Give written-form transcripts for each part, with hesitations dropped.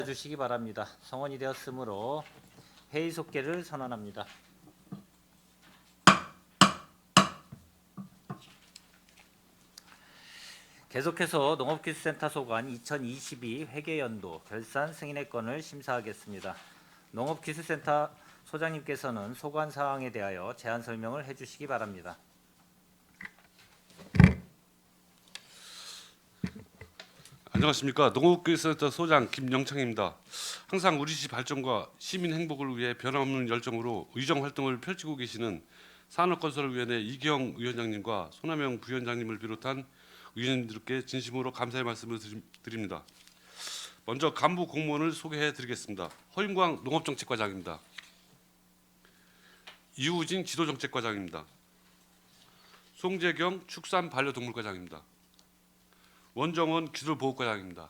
주시기 바랍니다. 성원이 되었으므로 회의 속개를 선언합니다. 계속해서 농업기술센터 소관 2022 회계연도 결산 승인의 건을 심사하겠습니다. 농업기술센터 소장님께서는 소관 사항에 대하여 제안 설명을 해주시기 바랍니다. 안녕하십니까. 농업기술센터 소장 김영창입니다. 항상 우리 집 발전과 시민 행복을 위해 변함없는 열정으로 의정 활동을 펼치고 계시는 산업건설위원회 이기영 위원장님과 손하명 부위원장님을 비롯한 의원님들께 진심으로 감사의 말씀을 드립니다. 먼저 간부 공무원을 소개해 드리겠습니다. 허윤광 농업정책과장입니다. 이우진 지도정책과장입니다. 송재경 축산반려동물과장입니다. 원정원 기술보호과장입니다.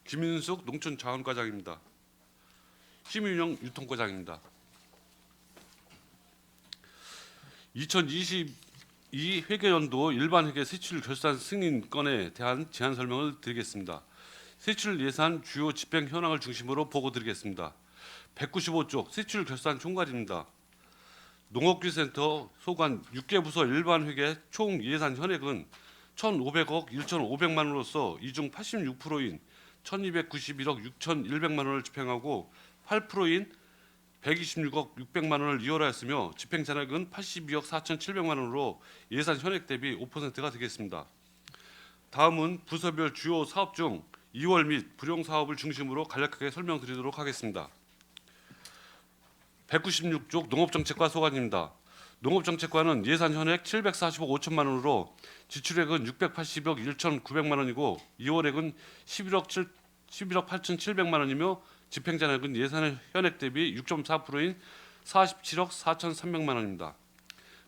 김윤숙 농촌자원과장입니다. 심윤영 유통과장입니다. 2022 회계연도 일반회계 세출 결산 승인 건에 대한 제안 설명을 드리겠습니다. 세출 예산 주요 집행 현황을 중심으로 보고 드리겠습니다. 195쪽 세출 결산 총괄입니다. 농업기술센터 소관 6개 부서 일반회계 총 예산 현액은 1,500억 1,500만 원으로서 이 중 86%인 1,291억 6,100만 원을 집행하고 8%인 126억 600만 원을 이월하였으며 집행 잔액은 82억 4,700만 원으로 예산 현액 대비 5%가 되겠습니다. 다음은 부서별 주요 사업 중 2월 및 불용 사업을 중심으로 간략하게 설명드리도록 하겠습니다. 196쪽 농업정책과 소관입니다. 농업정책과는 예산 현액 745억 5천만 원으로 지출액은 680억 1,900만 원이고 이월액은 11억 8,700만 원이며 집행잔액은 예산 현액 대비 6.4%인 47억 4,300만 원입니다.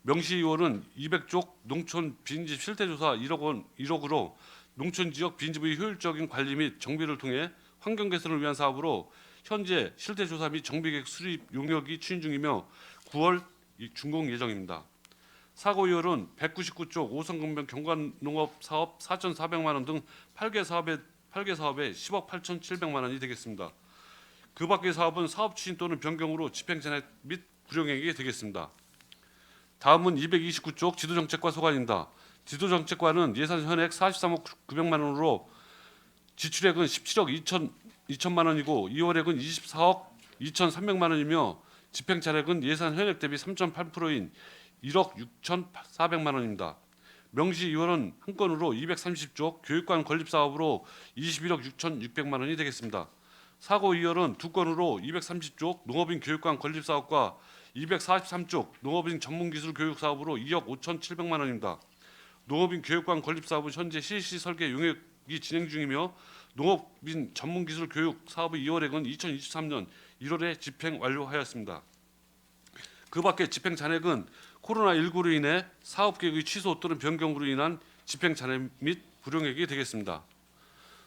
명시 2월은 200쪽 농촌 빈집 실태조사 1억으로 농촌 지역 빈집의 효율적인 관리 및 정비를 통해 환경 개선을 위한 사업으로 현재 실태조사 및 정비계획 수립 용역이 추진 중이며 9월 준공 예정입니다. 사고 이율은 199쪽 5성공변 경관농업 사업 4,400만 원 등 8개 사업에 10억 8,700만 원이 되겠습니다. 그 밖의 사업은 사업 추진 또는 변경으로 집행 잔액 및 불용액이 되겠습니다. 다음은 229쪽 지도정책과 소관입니다. 지도정책과는 예산 현액 43억 900만 원으로 지출액은 17억 2천만 원이고 이월액은 24억 2,300만 원이며 집행 잔액은 예산 현액 대비 3.8%인 1억 6,400만 원입니다. 명시 2월은 한 건으로 230쪽 교육관 건립 사업으로 21억 6,600만 원이 되겠습니다. 사고 2월은 두 건으로 230쪽 농업인 교육관 건립 사업과 243쪽 농업인 전문기술 교육 사업으로 2억 5,700만 원입니다. 농업인 교육관 건립 사업은 현재 실시 설계 용역이 진행 중이며 농업인 전문기술 교육 사업의 2월액은 2023년 1월에 집행 완료하였습니다. 그 밖에 집행 잔액은 코로나19로 인해 사업계획의 취소 또는 변경으로 인한 집행 잔액 및 불용액이 되겠습니다.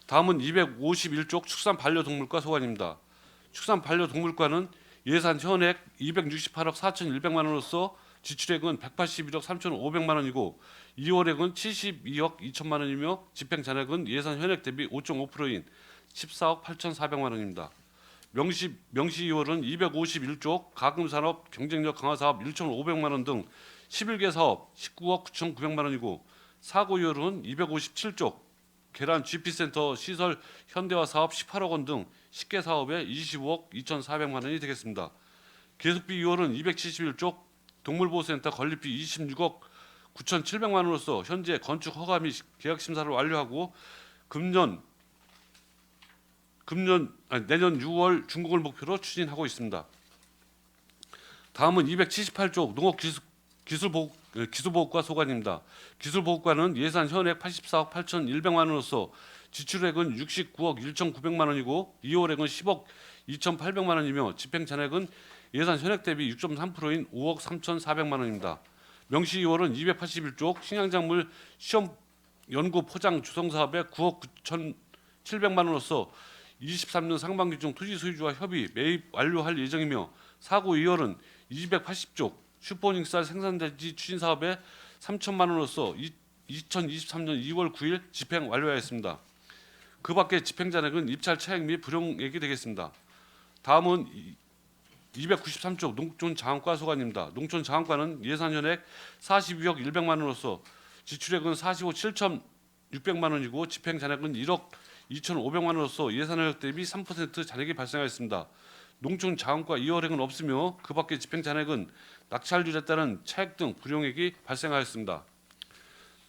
다음은 251쪽 축산반려동물과 소관입니다. 축산반려동물과는 예산 현액 268억 4,100만 원으로서 지출액은 181억 3,500만 원이고 이월액은 72억 2천만 원이며 집행 잔액은 예산 현액 대비 5.5%인 14억 8,400만 원입니다. 명시 2월은 251쪽 가금산업 경쟁력 강화 사업 1,500만 원 등 11개 사업 19억 9,900만 원이고 사고 2월은 257쪽 계란 GP센터 시설 현대화 사업 18억 원 등 10개 사업에 25억 2,400만 원이 되겠습니다. 계속비 2월은 271쪽 동물보호센터 건립비 26억 9,700만 원으로서 현재 건축 허가 및 계약 심사를 완료하고 내년 6월 준공을 목표로 추진하고 있습니다. 다음은 278쪽 농업기술보호과 소관입니다. 기술보호과는 예산 현액 84억 8,100만 원으로서 지출액은 69억 1,900만 원이고 이월액은 10억 2,800만 원이며 집행 잔액은 예산 현액 대비 6.3%인 5억 3,400만 원입니다. 명시 2월은 281쪽 식량작물 시험 연구 포장 주성 사업에 9억 9,700만 원으로서 23년 상반기 중 토지 소유주와 협의 매입 완료할 예정이며 사고 2월은 280쪽 슈퍼닝쌀 생산대지 추진 사업에 3천만 원으로서 2023년 2월 9일 집행 완료하였습니다. 그 밖에 집행잔액은 입찰 차액 및 불용액이 되겠습니다. 다음은 293쪽 농촌자원과 소관입니다. 농촌자원과는 예산 현액 42억 100만 원으로서 지출액은 45억 7,600만 원이고 집행잔액은 1억 2,500만 원으로서 예산 현액 대비 3% 잔액이 발생하였습니다. 농촌자원과 이월액은 없으며 그 밖에 집행잔액은 낙찰률에 따른 차액 등 불용액이 발생하였습니다.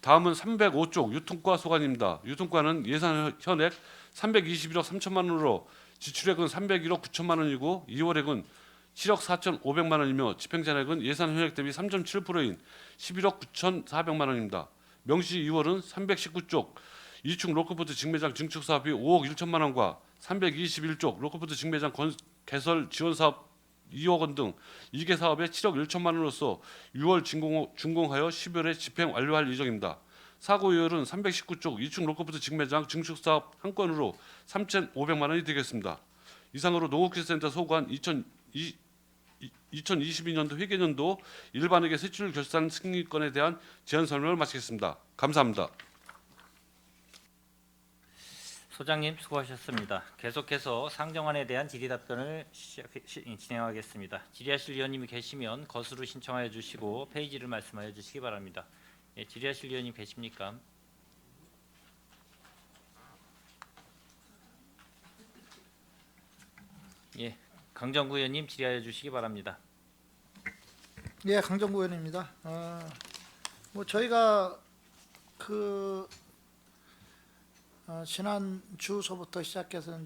다음은 305쪽 유통과 소관입니다. 유통과는 예산 현액 321억 3천만 원으로 지출액은 301억 9천만 원이고 이월액은 7억 4,500만 원이며 집행잔액은 예산 현액 대비 3.7%인 11억 9,400만 원입니다. 명시 2월은 319쪽 2충 로커푸드 직매장 증축 사업이 5억 1천만 원과 321쪽 로커푸드 직매장 개설 지원 사업 2억 원 등 2개 사업에 7억 1천만 원으로서 6월 준공하여 10월에 집행 완료할 예정입니다. 사고 이율은 319쪽 2충 로커푸드 직매장 증축 사업 한 건으로 3,500만 원이 되겠습니다. 이상으로 농업기술센터 소관 2022년도 회계년도 일반회계 세출 결산 승인권에 대한 제안 설명을 마치겠습니다. 감사합니다. 소장님 수고하셨습니다. 계속해서 상정안에 대한 질의 답변을 진행하겠습니다. 질의하실 위원님이 계시면 거수로 신청하여 주시고 페이지를 말씀하여 주시기 바랍니다. 예, 질의하실 위원님 계십니까? 예, 강정구 의원님 질의하여 주시기 바랍니다. 예, 강정구 의원입니다. 뭐 저희가 지난 주소부터 시작해서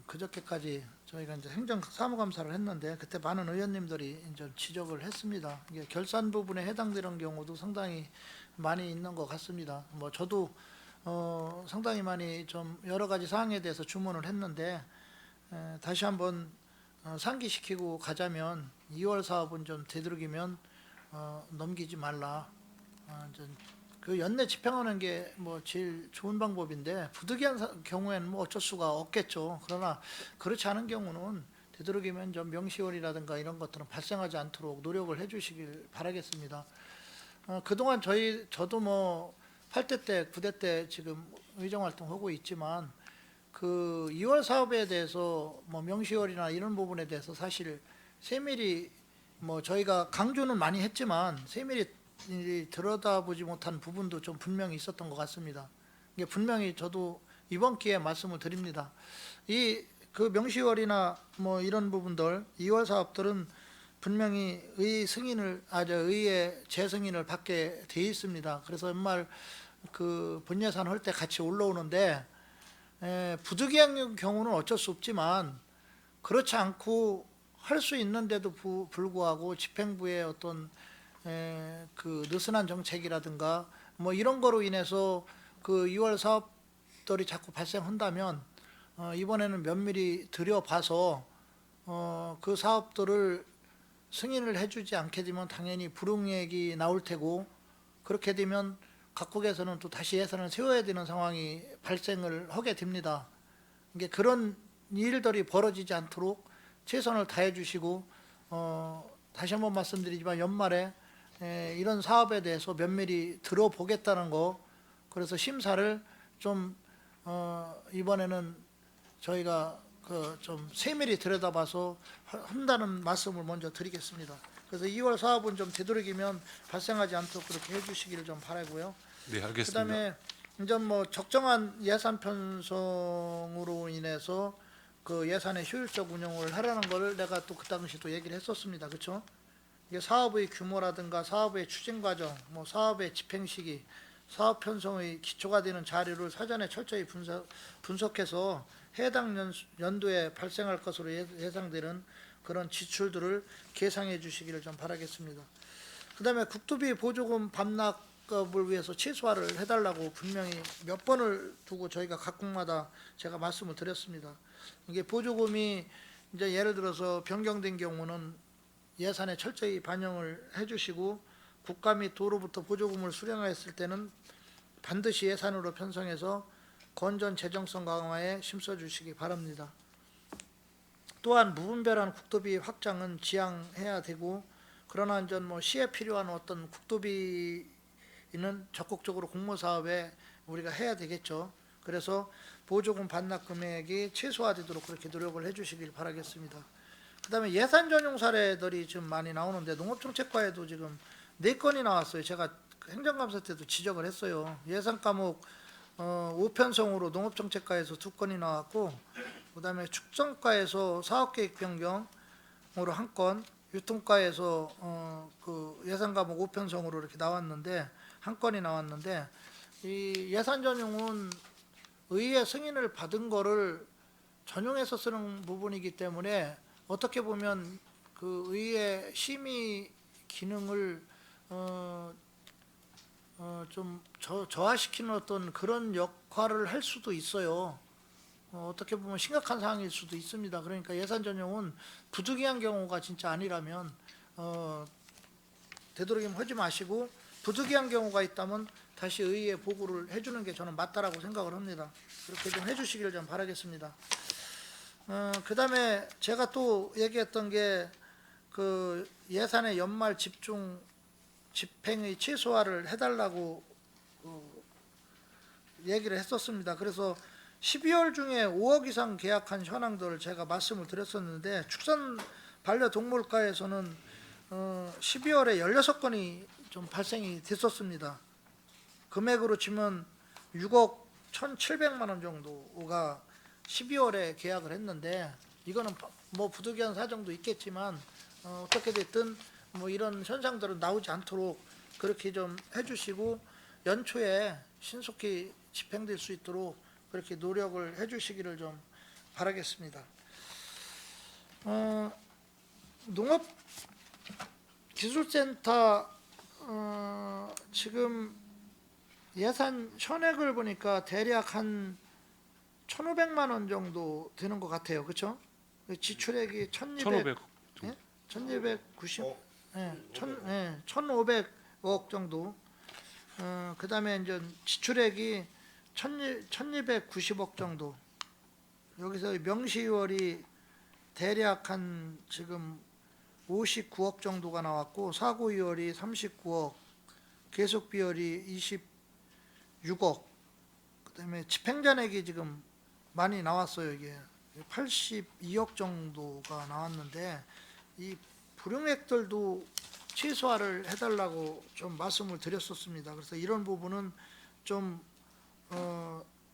그저께까지 저희가 이제 행정 사무감사를 했는데 그때 많은 의원님들이 이제 지적을 했습니다. 이게 결산 부분에 해당되는 경우도 상당히 많이 있는 것 같습니다. 뭐 저도 상당히 많이 좀 여러 가지 사항에 대해서 주문을 했는데 다시 한번 상기시키고 가자면 2월 사업은 좀 되도록이면 넘기지 말라. 그 연내 집행하는 게 뭐 제일 좋은 방법인데 부득이한 경우에는 뭐 어쩔 수가 없겠죠. 그러나 그렇지 않은 경우는 되도록이면 좀 명시월이라든가 이런 것들은 발생하지 않도록 노력을 해주시길 바라겠습니다. 그동안 저도 뭐 8대 때, 9대 때 지금 의정활동하고 있지만 그 2월 사업에 대해서 뭐 명시월이나 이런 부분에 대해서 사실 세밀히 뭐 저희가 강조는 많이 했지만 세밀히 들여다보지 못한 부분도 좀 분명히 있었던 것 같습니다. 이게 분명히 저도 이번 기회에 말씀을 드립니다. 그 명시월이나 뭐 이런 부분들 2월 사업들은 분명히 의의 재승인을 받게 돼 있습니다. 그래서 연말 그 본예산 할 때 같이 올라오는데 부득이한 경우는 어쩔 수 없지만 그렇지 않고 할 수 있는데도 불구하고 집행부의 어떤 그 느슨한 정책이라든가 뭐 이런 거로 인해서 그 2월 사업들이 자꾸 발생한다면 이번에는 면밀히 들여봐서 그 사업들을 승인을 해주지 않게 되면 당연히 불응액이 나올 테고 그렇게 되면 각국에서는 또 다시 예산을 세워야 되는 상황이 발생을 하게 됩니다. 이게 그런 일들이 벌어지지 않도록 최선을 다해 주시고 다시 한번 말씀드리지만 연말에 이런 사업에 대해서 면밀히 들어보겠다는 거 그래서 심사를 좀 이번에는 저희가 좀 세밀히 들여다봐서 한다는 말씀을 먼저 드리겠습니다. 그래서 2월 사업은 좀 되도록이면 발생하지 않도록 그렇게 해주시기를 좀 바라고요. 네, 알겠습니다. 그다음에 이제 뭐 적정한 예산 편성으로 인해서 그 예산의 효율적 운영을 하라는 걸 내가 또 그 당시 또 얘기를 했었습니다. 그렇죠? 이게 사업의 규모라든가 사업의 추진 과정, 뭐 사업의 집행 시기, 사업 편성의 기초가 되는 자료를 사전에 철저히 분석해서 해당 연도에 발생할 것으로 예상되는 그런 지출들을 계상해 주시기를 좀 바라겠습니다. 그 다음에 국토비 보조금 반납을 위해서 최소화를 해달라고 분명히 몇 번을 두고 저희가 각국마다 제가 말씀을 드렸습니다. 이게 보조금이 이제 예를 들어서 변경된 경우는 예산에 철저히 반영을 해주시고 국가 및 도로부터 보조금을 수령하였을 때는 반드시 예산으로 편성해서 건전 재정성 강화에 힘써 주시기 바랍니다. 또한 무분별한 국토비 확장은 지양해야 되고 그러나 이제 뭐 시에 필요한 어떤 국토비는 적극적으로 공모사업에 우리가 해야 되겠죠. 그래서 보조금 반납 금액이 최소화되도록 그렇게 노력을 해주시길 바라겠습니다. 그다음에 예산 전용 사례들이 지금 많이 나오는데 농업정책과에도 지금 4건이 나왔어요. 제가 행정감사 때도 지적을 했어요. 예산 과목 5편성으로 농업정책과에서 2건이 나왔고, 그다음에 축성과에서 사업계획 변경으로 1건, 유통과에서 그 예산 과목 5편성으로 이렇게 나왔는데 1건이 나왔는데, 이 예산 전용은 의회 승인을 받은 거를 전용해서 쓰는 부분이기 때문에 어떻게 보면 그 의회 심의 기능을 좀 저하시키는 어떤 그런 역할을 할 수도 있어요. 어떻게 보면 심각한 사항일 수도 있습니다. 그러니까 예산 전용은 부득이한 경우가 진짜 아니라면 되도록이면 하지 마시고, 부득이한 경우가 있다면 다시 의회에 보고를 해주는 게 저는 맞다라고 생각을 합니다. 그렇게 좀 해주시기를 좀 바라겠습니다. 그 다음에 제가 또 얘기했던 게 그 예산의 연말 집행의 최소화를 해달라고 얘기를 했었습니다. 그래서 12월 중에 5억 이상 계약한 현황들을 제가 말씀을 드렸었는데, 축산 반려동물과에서는 12월에 16건이 좀 발생이 됐었습니다. 금액으로 치면 6억 1,700만 원 정도가 12월에 계약을 했는데, 이거는 뭐 부득이한 사정도 있겠지만 어떻게 됐든 뭐 이런 현상들은 나오지 않도록 그렇게 좀 해주시고, 연초에 신속히 집행될 수 있도록 그렇게 노력을 해주시기를 좀 바라겠습니다. 농업기술센터 지금 예산 현액을 보니까 대략 한 1,500만 원 정도 되는 것 같아요. 그렇죠? 지출액이 1,500. 1,290, 1,500억 정도. 그다음에 이제 지출액이 1,290억 정도. 여기서 명시월이 대략 한 지금 59억 정도가 나왔고, 사고이월이 39억, 계속비월이 26억. 그다음에 집행잔액이 지금 많이 나왔어요. 이게 82억 정도가 나왔는데, 이 불용액들도 최소화를 해달라고 좀 말씀을 드렸었습니다. 그래서 이런 부분은 좀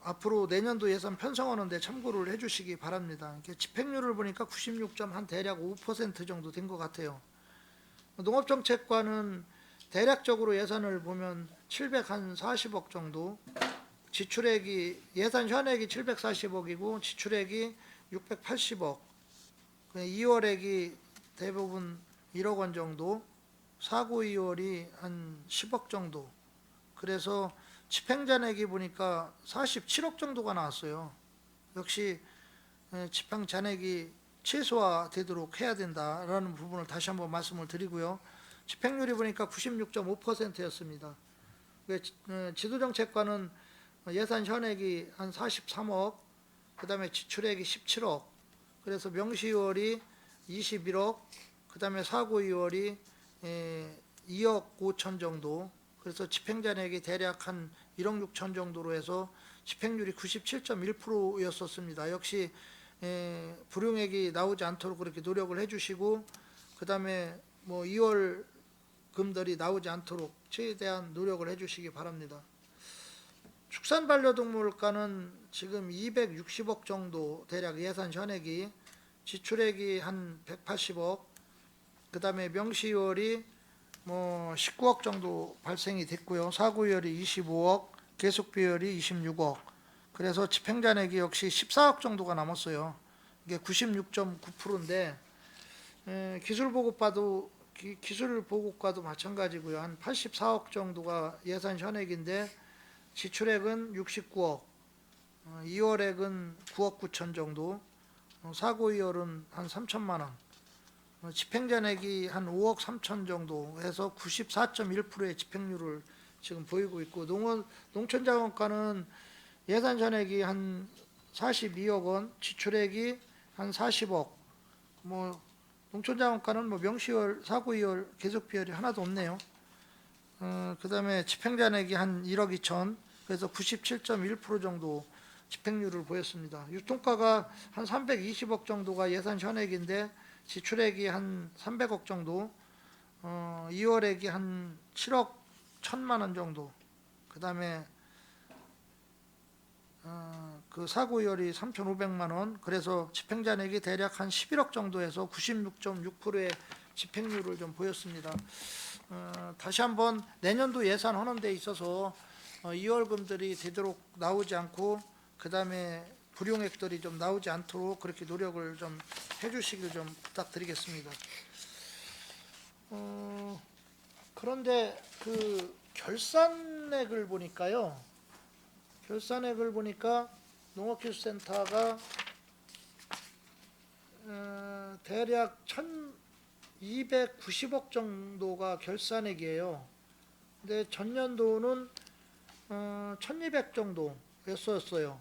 앞으로 내년도 예산 편성하는데 참고를 해주시기 바랍니다. 이렇게 집행률을 보니까 96점 한 대략 5% 정도 된 것 같아요. 농업정책과는 대략적으로 예산을 보면 740억 정도, 지출액이 예산 현액이 740억이고 지출액이 680억, 2월액이 대부분 1억 원 정도, 사고 2월이 한 10억 정도. 그래서 집행잔액이 보니까 47억 정도가 나왔어요. 역시 집행잔액이 최소화되도록 해야 된다라는 부분을 다시 한번 말씀을 드리고요. 집행률이 보니까 96.5%였습니다. 지도정책과는 예산 현액이 한 43억, 그 다음에 지출액이 17억, 그래서 명시월이 21억, 그 다음에 사고 2월이 2억 5천 정도, 그래서 집행잔액이 대략 한 1억 6천 정도로 해서 집행률이 97.1%였었습니다. 역시 불용액이 나오지 않도록 그렇게 노력을 해주시고, 그 다음에 뭐 2월 금들이 나오지 않도록 최대한 노력을 해주시기 바랍니다. 축산반려동물과는 지금 260억 정도 대략 예산 현액이, 지출액이 한 180억, 그 다음에 명시월이 뭐 19억 정도 발생이 됐고요. 사고율이 25억, 계속비율이 26억. 그래서 집행잔액이 역시 14억 정도가 남았어요. 이게 96.9%인데 기술보고과도 마찬가지고요. 한 84억 정도가 예산 현액인데 지출액은 69억, 2월액은 9억 9천 정도, 사고 2월은 한 3천만 원, 집행잔액이 한 5억 3천 정도 해서 94.1%의 집행률을 지금 보이고 있고, 농촌자원과는 예산 잔액이 한 42억 원, 지출액이 한 40억. 뭐 농촌자원과는 뭐 명시월, 사고이월 계속비율이 하나도 없네요. 그 다음에 집행잔액이 한 1억 2천, 그래서 97.1% 정도 집행률을 보였습니다. 유통가가 한 320억 정도가 예산 현액인데 지출액이 한 300억 정도, 2월액이 한 7억 1천만 원 정도, 그 다음에 그 사고율이 3,500만 원, 그래서 집행잔액이 대략 한 11억 정도에서 96.6%의 집행률을 좀 보였습니다. 다시 한번 내년도 예산 헌원돼 있어서 2월금들이 되도록 나오지 않고 그 다음에 불용액들이 좀 나오지 않도록 그렇게 노력을 좀 해주시길 좀 부탁드리겠습니다. 그런데 그 결산액을 보니까요. 결산액을 보니까 농업기술센터가 대략 1,290억 정도가 결산액이에요. 근데 전년도는 1,200 정도였었어요.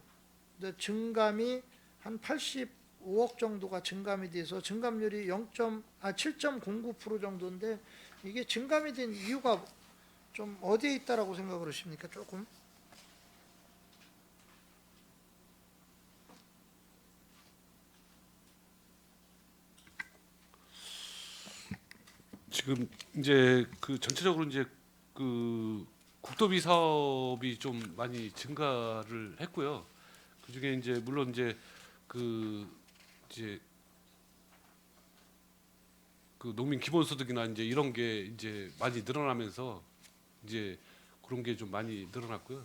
근데 증감이 한 85억 정도가 증감이 돼서 증감률이 7.09% 정도인데 이게 증감이 된 이유가 좀 어디에 있다라고 생각을 하십니까? 조금. 지금 이제 그 전체적으로 이제 그 국도비 사업이 좀 많이 증가를 했고요. 그 중에 이제 물론 이제 그 이제 그 농민 기본소득이나 이제 이런 게 이제 많이 늘어나면서 이제 그런 게 좀 많이 늘어났고요.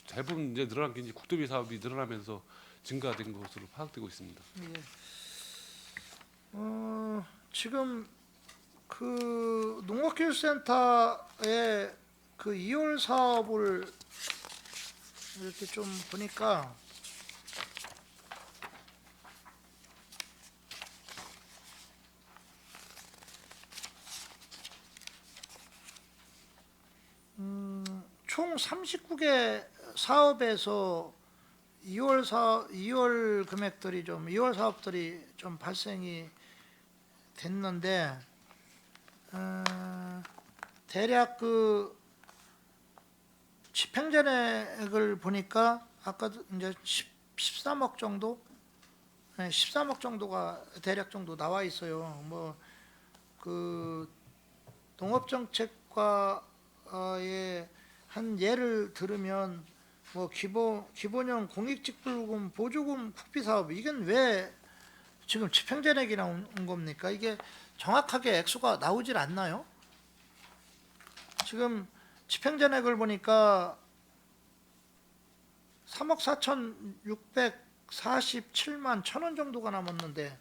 대부분 이제 늘어난 게 이제 국도비 사업이 늘어나면서 증가된 것으로 파악되고 있습니다. 예. 지금 그 농업기술센터의 그 2월 사업을 이렇게 좀 보니까 총 39개 사업에서 2월 금액들이 좀 2월 사업들이 좀 발생이 됐는데 대략 그 집행전액을 보니까 아까 이제 13억 정도, 13억 정도가 대략 정도 나와 있어요. 뭐 그 농업정책과의 한 예를 들으면 뭐 기본형 공익직불금 보조금 국비 사업 이건 왜 지금 집행전액이 나온 겁니까? 이게 정확하게 액수가 나오질 않나요? 지금 집행전액을 보니까 3억 4,647만 1천 원 정도가 남았는데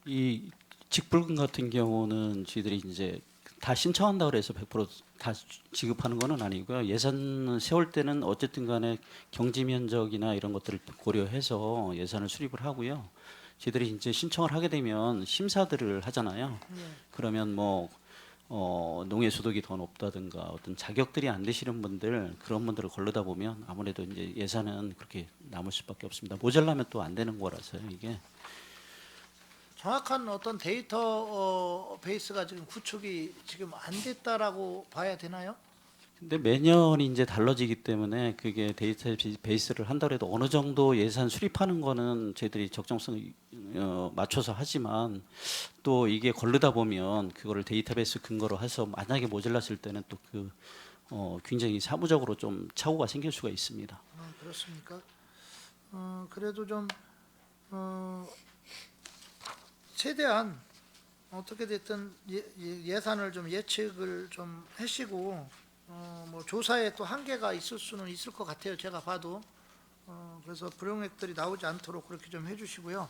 이 직불금 같은 경우는 저희들이 이제 다 신청한다고 해서 100%다 지급하는 거는 아니고요. 예산 세울 때는 어쨌든 간에 경지 면적이나 이런 것들을 고려해서 예산을 수립을 하고요. 저희들이 이제 신청을 하게 되면 심사들을 하잖아요. 그러면 뭐 농해 소득이 더 높다든가 어떤 자격들이 안 되시는 분들 그런 분들을 걸르다 보면 아무래도 이제 예산은 그렇게 남을 수밖에 없습니다. 모자라면 또 안 되는 거라서요. 이게 정확한 어떤 데이터 베이스가 지금 구축이 지금 안 됐다라고 봐야 되나요? 근데 매년 이제 달라지기 때문에 그게 데이터 베이스를 한다고 해도 어느 정도 예산 수립하는 거는 저희들이 적정성 맞춰서 하지만 또 이게 걸르다 보면 그거를 데이터베이스 근거로 해서 만약에 모자랐을 때는 또 그 굉장히 사무적으로 좀 착오가 생길 수가 있습니다. 그렇습니까? 그래도 좀 최대한 어떻게 됐든 예산을 좀 예측을 좀 하시고 뭐 조사에 또 한계가 있을 수는 있을 것 같아요. 제가 봐도 그래서 불용액들이 나오지 않도록 그렇게 좀 해주시고요.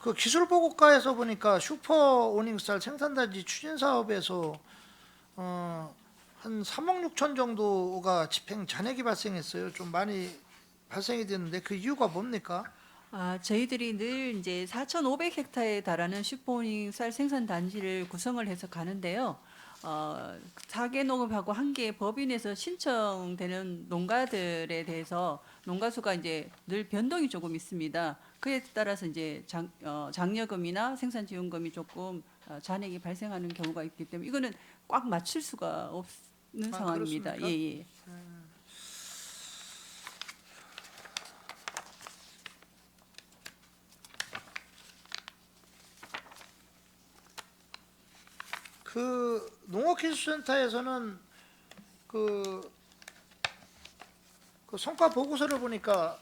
그 기술보고과에서 보니까 슈퍼 오닝쌀 생산단지 추진 사업에서 한 3억 6천 정도가 집행 잔액이 발생했어요. 좀 많이 발생이 됐는데 그 이유가 뭡니까? 저희들이 늘 이제 4,500헥타에 달하는 슈퍼오닝 쌀 생산 단지를 구성을 해서 가는데요. 4개 농업하고 1개 법인에서 신청되는 농가들에 대해서 농가 수가 이제 늘 변동이 조금 있습니다. 그에 따라서 이제 장려금이나 생산지원금이 조금 잔액이 발생하는 경우가 있기 때문에 이거는 꽉 맞출 수가 없는 상황입니다. 그렇습니까? 예, 예. 그 농업기술센터에서는 그 성과 보고서를 보니까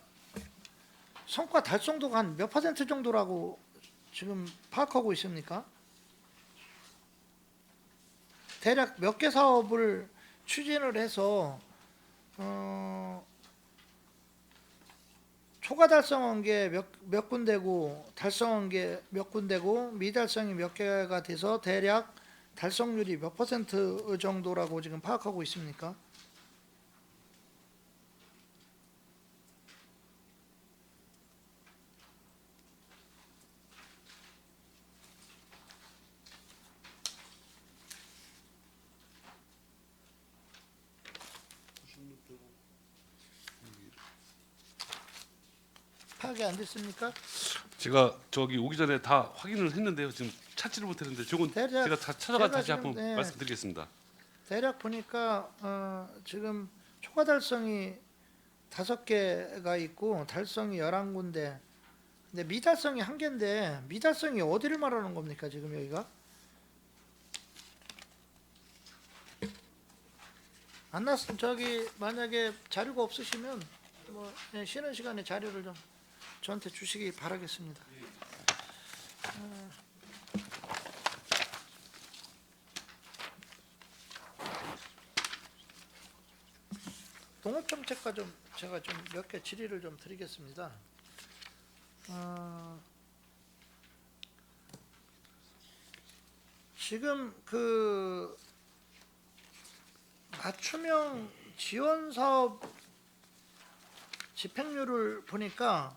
성과 달성도가 한 몇 퍼센트 정도라고 지금 파악하고 있습니까? 대략 몇 개 사업을 추진을 해서 초과 달성한 게 몇 군데고 달성한 게 몇 군데고 미달성이 몇 개가 돼서 대략 달성률이 몇 퍼센트 정도라고 지금 파악하고 있습니까? 파악이 안 됐습니까? 제가 저기 오기 전에 다 확인을 했는데요. 지금 찾지를 못했는데 저건 대략 제가 다 찾아가 제가 다시 지금, 한번 네. 말씀드리겠습니다. 대략 보니까 지금 초과 달성이 5개가 있고 달성이 11군데. 근데 미달성이 1개인데 미달성이 어디를 말하는 겁니까? 지금 여기가? 안 났, 저기 만약에 자료가 없으시면 뭐 쉬는 시간에 자료를 좀 저한테 주시기 바라겠습니다. 농업정책과 좀 제가 좀 몇 개 질의를 좀 드리겠습니다. 지금 그 맞춤형 지원 사업 집행률을 보니까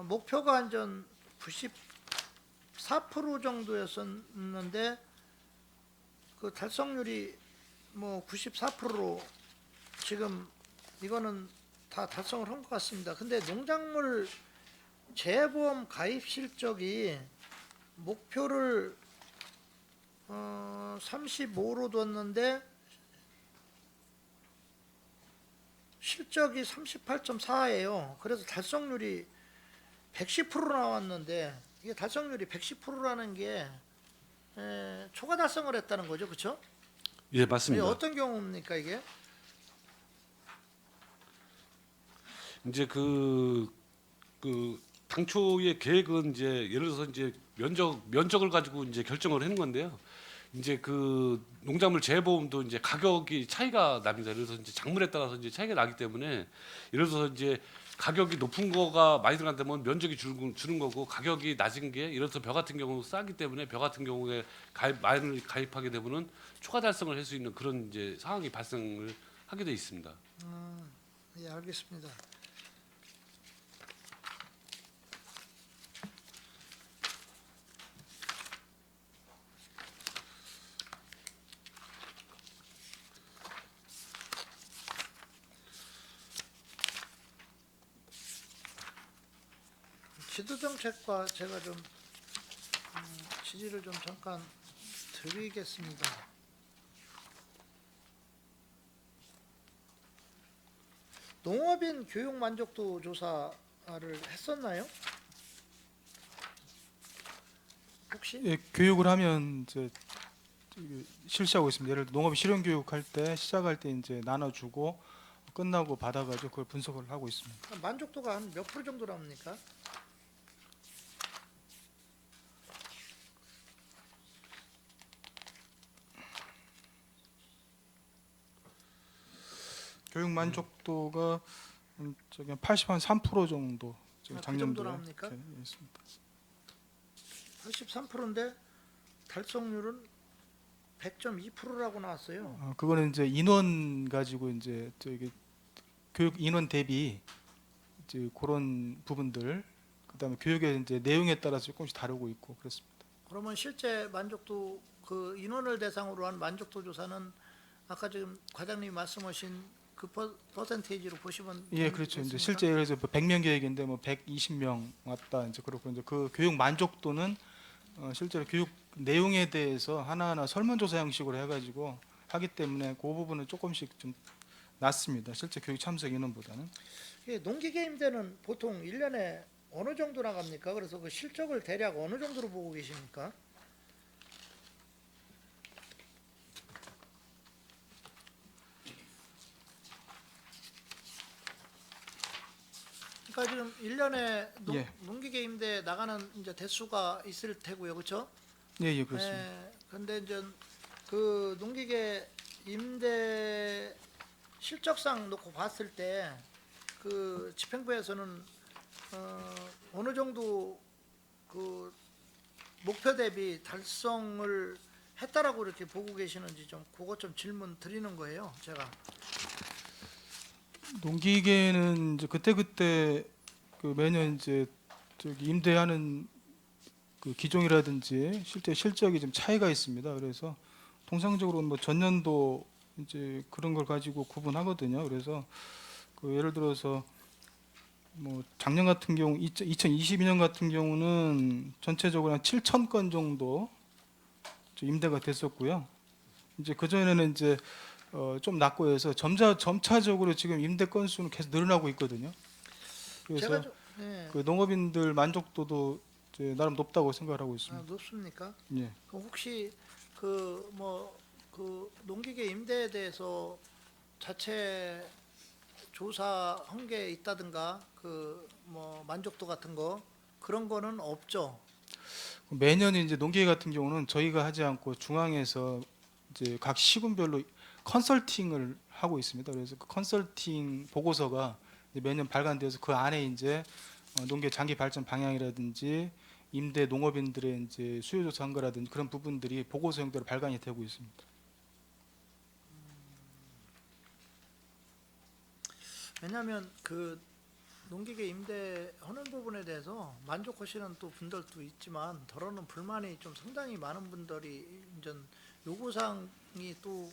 목표가 한전 94% 정도였었는데 그 달성률이 뭐 94%로 지금 이거는 다 달성을 한 것 같습니다. 근데 농작물 재보험 가입 실적이 목표를 35로 뒀는데 실적이 38.4예요. 그래서 달성률이 110% 나왔는데 이게 달성률이 110%라는 게 초과 달성을 했다는 거죠, 그렇죠? 예, 이게 맞습니다. 어떤 경우입니까 이게? 이제 그 당초의 계획은 이제 예를 들어서 이제 면적을 가지고 이제 결정을 하는 건데요. 이제 그 농작물 재보험도 이제 가격이 차이가 납니다. 예를 들어서 이제 작물에 따라서 이제 차이가 나기 때문에 예를 들어서 이제 가격이 높은 거가 많이 들어간다면 면적이 주는 거고 가격이 낮은 게 예를 들어서 벼 같은 경우 싸기 때문에 벼 같은 경우에 많이 가입하게 되면은 초과 달성을 할 수 있는 그런 이제 상황이 발생을 하게 돼 있습니다. 예, 알겠습니다. 지도정책과 제가 좀 질의를 좀 잠깐 드리겠습니다. 농업인 교육 만족도 조사를 했었나요? 혹시? 예, 교육을 하면 이제 실시하고 있습니다. 예를 들어 농업 실용 교육할 때 시작할 때 이제 나눠주고 끝나고 받아가지고 그걸 분석을 하고 있습니다. 만족도가 한 몇 프로 정도 나옵니까? 교육 만족도가 저기 83% 정도 그 작년도에 정도 나옵니까? 있습니다. 83%인데 달성률은 100.2%라고 나왔어요. 그거는 이제 인원 가지고 이제 저기 교육 인원 대비 이제 그런 부분들 그다음에 교육의 이제 내용에 따라서 조금씩 다르고 있고 그렇습니다. 그러면 실제 만족도 그 인원을 대상으로 한 만족도 조사는 아까 지금 과장님이 말씀하신 그 퍼센테이지로 보시면 예, 그렇죠. 이제 되겠습니까? 실제 예를 들어서 100명 계획인데 뭐 120명 왔다 이제 그렇고 이제 그 교육 만족도는 실제로 교육 내용에 대해서 하나하나 설문조사 형식으로 해가지고 하기 때문에 그 부분은 조금씩 좀 낮습니다. 실제 교육 참석 인원보다는. 예, 농기계임대는 보통 1년에 어느 정도 나갑니까? 그래서 그 실적을 대략 어느 정도로 보고 계십니까? 그러니까 지금 1년에 예. 농기계 임대 나가는 이제 대수가 있을 테고요, 그렇죠? 예, 예, 그렇습니다. 근데 이제 그 농기계 임대 실적상 놓고 봤을 때 그 집행부에서는 어느 정도 그 목표 대비 달성을 했다라고 이렇게 보고 계시는지 좀 그것 좀 질문 드리는 거예요, 제가. 농기계는 이제 그때 그 매년 이제 저기 임대하는 그 기종이라든지 실제 실적이 좀 차이가 있습니다. 그래서 통상적으로는 뭐 전년도 이제 그런 걸 가지고 구분하거든요. 그래서 그 예를 들어서 뭐 작년 같은 경우 2022년 같은 경우는 전체적으로 한 7천 건 정도 좀 임대가 됐었고요. 이제 그 전에는 이제 좀 낮고 해서 점차적으로 지금 임대 건수는 계속 늘어나고 있거든요. 그래서 제가 좀 그 농업인들 만족도도 이제 나름 높다고 생각을 하고 있습니다. 높습니까? 예. 그럼 혹시 그 그 농기계 임대에 대해서 자체 조사한 게 있다든가 그 뭐 만족도 같은 거 그런 거는 없죠. 매년 이제 농기계 같은 경우는 저희가 하지 않고 중앙에서 이제 각 시군별로 컨설팅을 하고 있습니다. 그래서 그 컨설팅 보고서가 이제 매년 발간되어서 그 안에 이제 농계 장기 발전 방향이라든지 임대 농업인들의 이제 수요 조사한 거라든지 그런 부분들이 보고서 형태로 발간이 되고 있습니다. 왜냐하면 그 농기계 임대하는 부분에 대해서 만족하시는 또 분들도 있지만 더러는 불만이 좀 상당히 많은 분들이 이제 요구사항이 또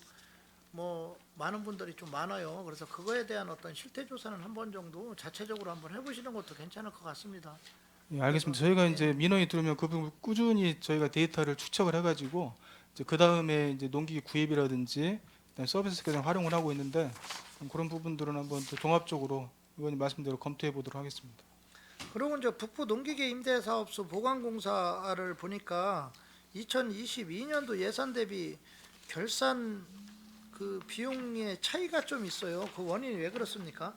뭐 많은 분들이 좀 많아요. 그래서 그거에 대한 어떤 실태 조사는 한 번 정도 자체적으로 한번 해보시는 것도 괜찮을 것 같습니다. 예, 알겠습니다. 저희가 이제 민원이 들어오면 그 부분 꾸준히 저희가 데이터를 축적을 해가지고 이제 그 다음에 이제 농기계 구입이라든지 그다음에 서비스 계정 활용을 하고 있는데 그런 부분들은 한번 또 종합적으로 의원님 말씀대로 검토해 보도록 하겠습니다. 그리고 이제 북부 농기계 임대사업소 보강공사를 보니까 2022년도 예산 대비 결산 그 비용의 차이가 좀 있어요. 그 원인이 왜 그렇습니까?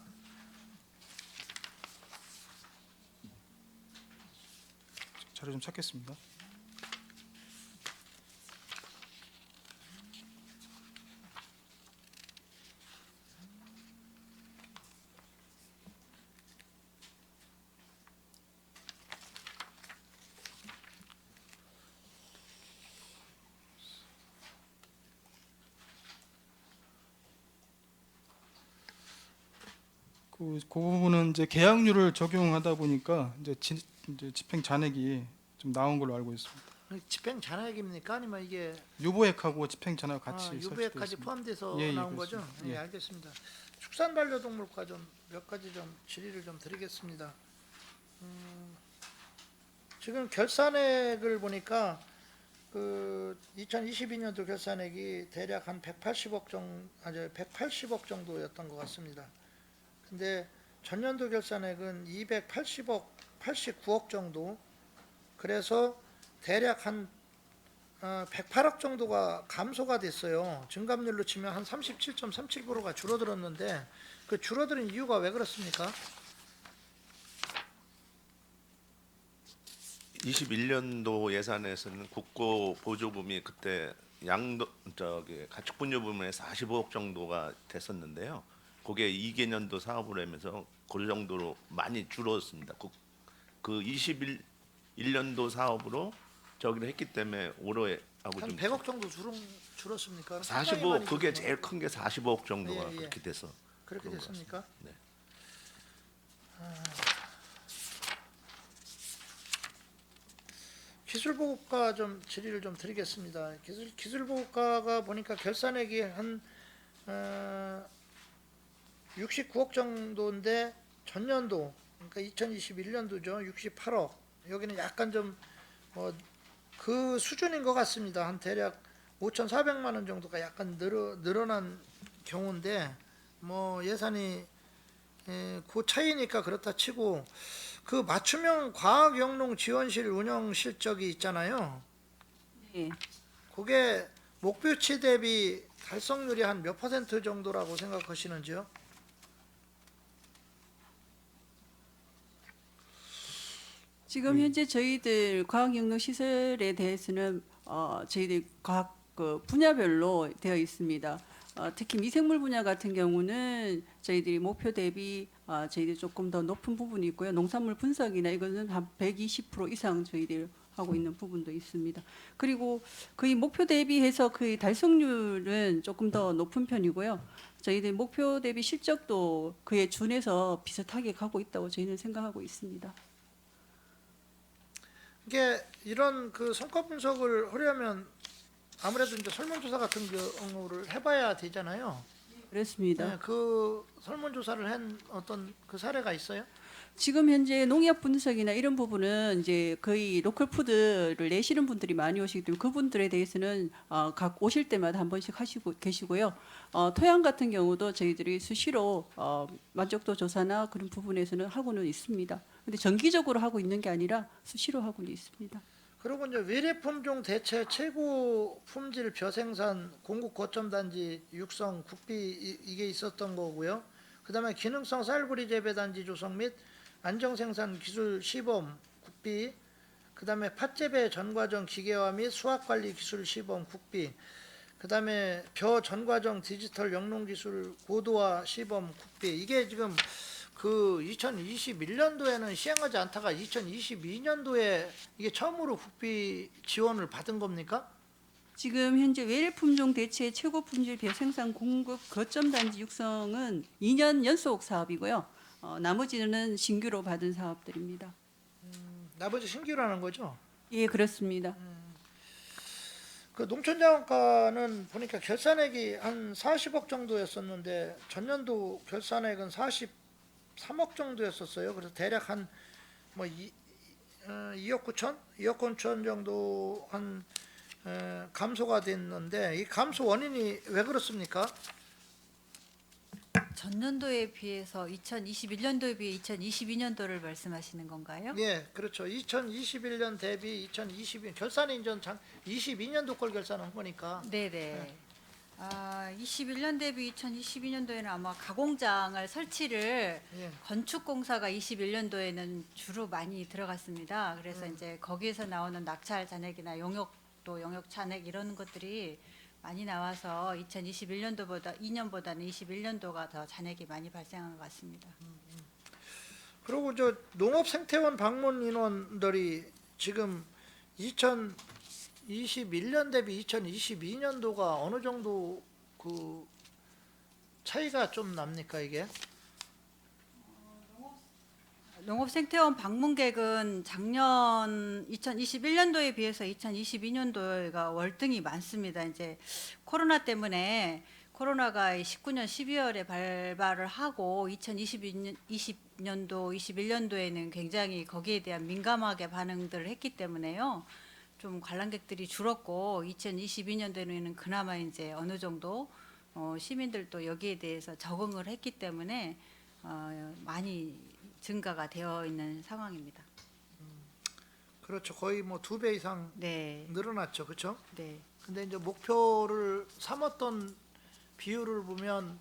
자료 좀 찾겠습니다. 그 부분은 이제 계약률을 적용하다 보니까 이제 집행 잔액이 좀 나온 걸로 알고 있습니다. 집행 잔액입니까? 아니면 이게 유보액하고 집행 잔액 같이 유배까지 설치되어 있습니다. 포함돼서 예, 예, 나온 거죠? 그렇습니다. 예, 예. 알겠습니다. 축산 반려동물과 좀 몇 가지 좀 질의를 좀 드리겠습니다. 지금 결산액을 보니까 그 2022년도 결산액이 대략 한 180억 정도였던 것 같습니다. 근데 전년도 결산액은 89억 정도. 그래서 대략 한 108억 정도가 감소가 됐어요. 증감률로 치면 한 37.37%가 줄어들었는데 그 줄어드는 이유가 왜 그렇습니까? 21년도 예산에서는 국고 보조금이 그때 가축분유 부문에 45억 정도가 됐었는데요. 그게 2개년도 사업을 하면서 그 정도로 많이 줄었습니다. 그 21년도 사업으로 저기를 했기 때문에 올해 하고 한 좀 100억 정도 줄었습니까? 45 그게 제일 큰 게 45억 정도가 예, 예. 그렇게 돼서 그렇게 그런 것 됐습니까? 네. 기술보급과 좀 질의를 좀 드리겠습니다. 기술보급과가 보니까 결산액이 한 69억 정도인데 전년도 그러니까 2021년도죠 68억. 여기는 약간 좀 그 수준인 것 같습니다. 한 대략 5,400만 원 정도가 약간 늘어난 경우인데 뭐 예산이 그 차이니까 그렇다 치고 그 맞춤형 과학영농 지원실 운영 실적이 있잖아요. 네. 그게 목표치 대비 달성률이 한 몇 % 정도라고 생각하시는지요? 지금 현재 저희들 과학영농시설에 대해서는 저희들 각 그 분야별로 되어 있습니다. 특히 미생물 분야 같은 경우는 저희들이 목표 대비 저희들이 조금 더 높은 부분이 있고요. 농산물 분석이나 이거는 한 120% 이상 저희들 하고 있는 부분도 있습니다. 그리고 거의 목표 대비해서 거의 달성률은 조금 더 높은 편이고요. 저희들 목표 대비 실적도 그에 준해서 비슷하게 가고 있다고 저희는 생각하고 있습니다. 이게 이런 그 성과 분석을 하려면 아무래도 이제 설문조사 같은 경우를 해봐야 되잖아요. 그렇습니다. 네, 그 설문조사를 한 어떤 그 사례가 있어요? 지금 현재 농약 분석이나 이런 부분은 이제 거의 로컬 푸드를 내시는 분들이 많이 오시기 때문에 그분들에 대해서는 각 오실 때마다 한 번씩 하시고 계시고요. 토양 같은 경우도 저희들이 수시로 만족도 조사나 그런 부분에서는 하고는 있습니다. 근데 정기적으로 하고 있는 게 아니라 수시로 하고는 있습니다. 그리고 이제 외래품종 대체 최고 품질 벼생산 공급 거점 단지 육성 국비 이게 있었던 거고요. 그다음에 기능성 쌀뿌리 재배 단지 조성 및 안정 생산 기술 시범 국비, 그다음에 팥재배 전과정 기계화 및 수학 관리 기술 시범 국비, 그다음에 벼 전과정 디지털 영농 기술 고도화 시범 국비. 이게 지금 그 2021년도에는 시행하지 않다가 2022년도에 이게 처음으로 국비 지원을 받은 겁니까? 지금 현재 외래품종 대체 최고 품질 벼 생산 공급 거점 단지 육성은 2년 연속 사업이고요. 나머지는 신규로 받은 사업들입니다. 나머지 신규라는 거죠. 예, 그렇습니다. 그 농촌자원과는 보니까 결산액이 한 40억 정도였었는데 전년도 결산액은 43억 정도였었어요. 그래서 대략 한 뭐 2억 9천, 2억 9천 정도 한 감소가 됐는데 이 감소 원인이 왜 그렇습니까? 전년도에 비해서 2021년도에 비해 2022년도를 말씀하시는 건가요? 예, 그렇죠. 2021년 대비 2022년 결산이 이제 22년도 걸 결산한 거니까. 네네. 21년 대비 2022년도에는 아마 가공장을 설치를 예. 건축공사가 21년도에는 주로 많이 들어갔습니다. 그래서 이제 거기에서 나오는 낙찰 잔액이나 용역도 용역 잔액 이런 것들이 많이 나와서 2021년도보다 2년보다는 21년도가 더 잔액이 많이 발생한 것 같습니다. 그리고 저 농업생태원 방문 인원들이 지금 2021년 대비 2022년도가 어느 정도 그 차이가 좀 납니까 이게? 농업생태원 방문객은 작년 2021년도에 비해서 2022년도가 월등히 많습니다. 이제 코로나 때문에 코로나가 19년 12월에 발발을 하고 2020년도, 21년도에는 굉장히 거기에 대한 민감하게 반응들을 했기 때문에요. 좀 관람객들이 줄었고 2022년도에는 그나마 이제 어느 정도 시민들도 여기에 대해서 적응을 했기 때문에 많이 증가가 되어 있는 상황입니다. 그렇죠. 거의 뭐 2배 이상 네, 늘어났죠. 그렇죠? 네, 근데 이제 목표를 삼았던 비율을 보면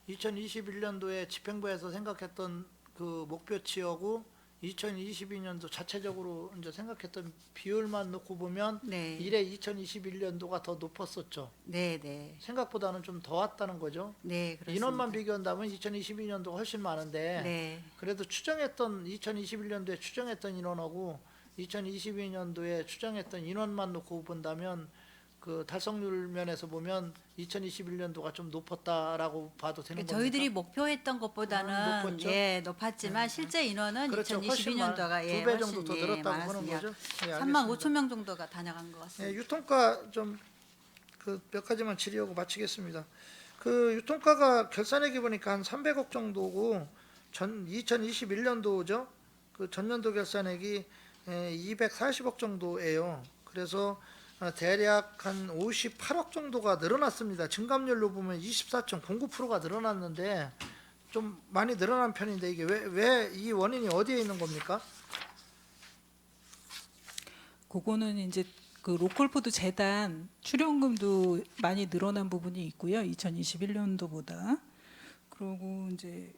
2021년도에 집행부에서 생각했던 그 목표치하고 2022년도 자체적으로 이제 생각했던 비율만 놓고 보면 네, 이래 2021년도가 더 높았었죠. 네, 네, 생각보다는 좀 더 왔다는 거죠. 네, 그렇습니다. 인원만 비교한다면 2022년도가 훨씬 많은데 네, 그래도 추정했던 2021년도에 추정했던 인원하고 2022년도에 추정했던 인원만 놓고 본다면 그 달성률 면에서 보면 2021년도가 좀 높았다라고 봐도 되는 겁니까? 저희들이 목표했던 것보다는 높았죠? 예, 높았지만 실제 인원은 그렇죠. 훨씬 2022년도가 예, 2배 정도 훨씬 더 예, 늘었다고 보는 많았습니다. 거죠? 예, 3만 알겠습니다. 5천 명 정도가 다녀간 것 같습니다. 예, 유통가 좀 그 몇 가지만 질의하고 마치겠습니다. 그 유통가가 결산액이 보니까 한 300억 정도고 2021년도죠. 그 전년도 결산액이 240억 정도예요. 그래서 대략 한 58억 정도가 늘어났습니다. 증감률로 보면 24.09%가 늘어났는데 좀 많이 늘어난 편인데 이게 왜 이 원인이 어디에 있는 겁니까? 그거는 이제 그 로컬푸드 재단 출연금도 많이 늘어난 부분이 있고요. 2021년도보다. 그리고 이제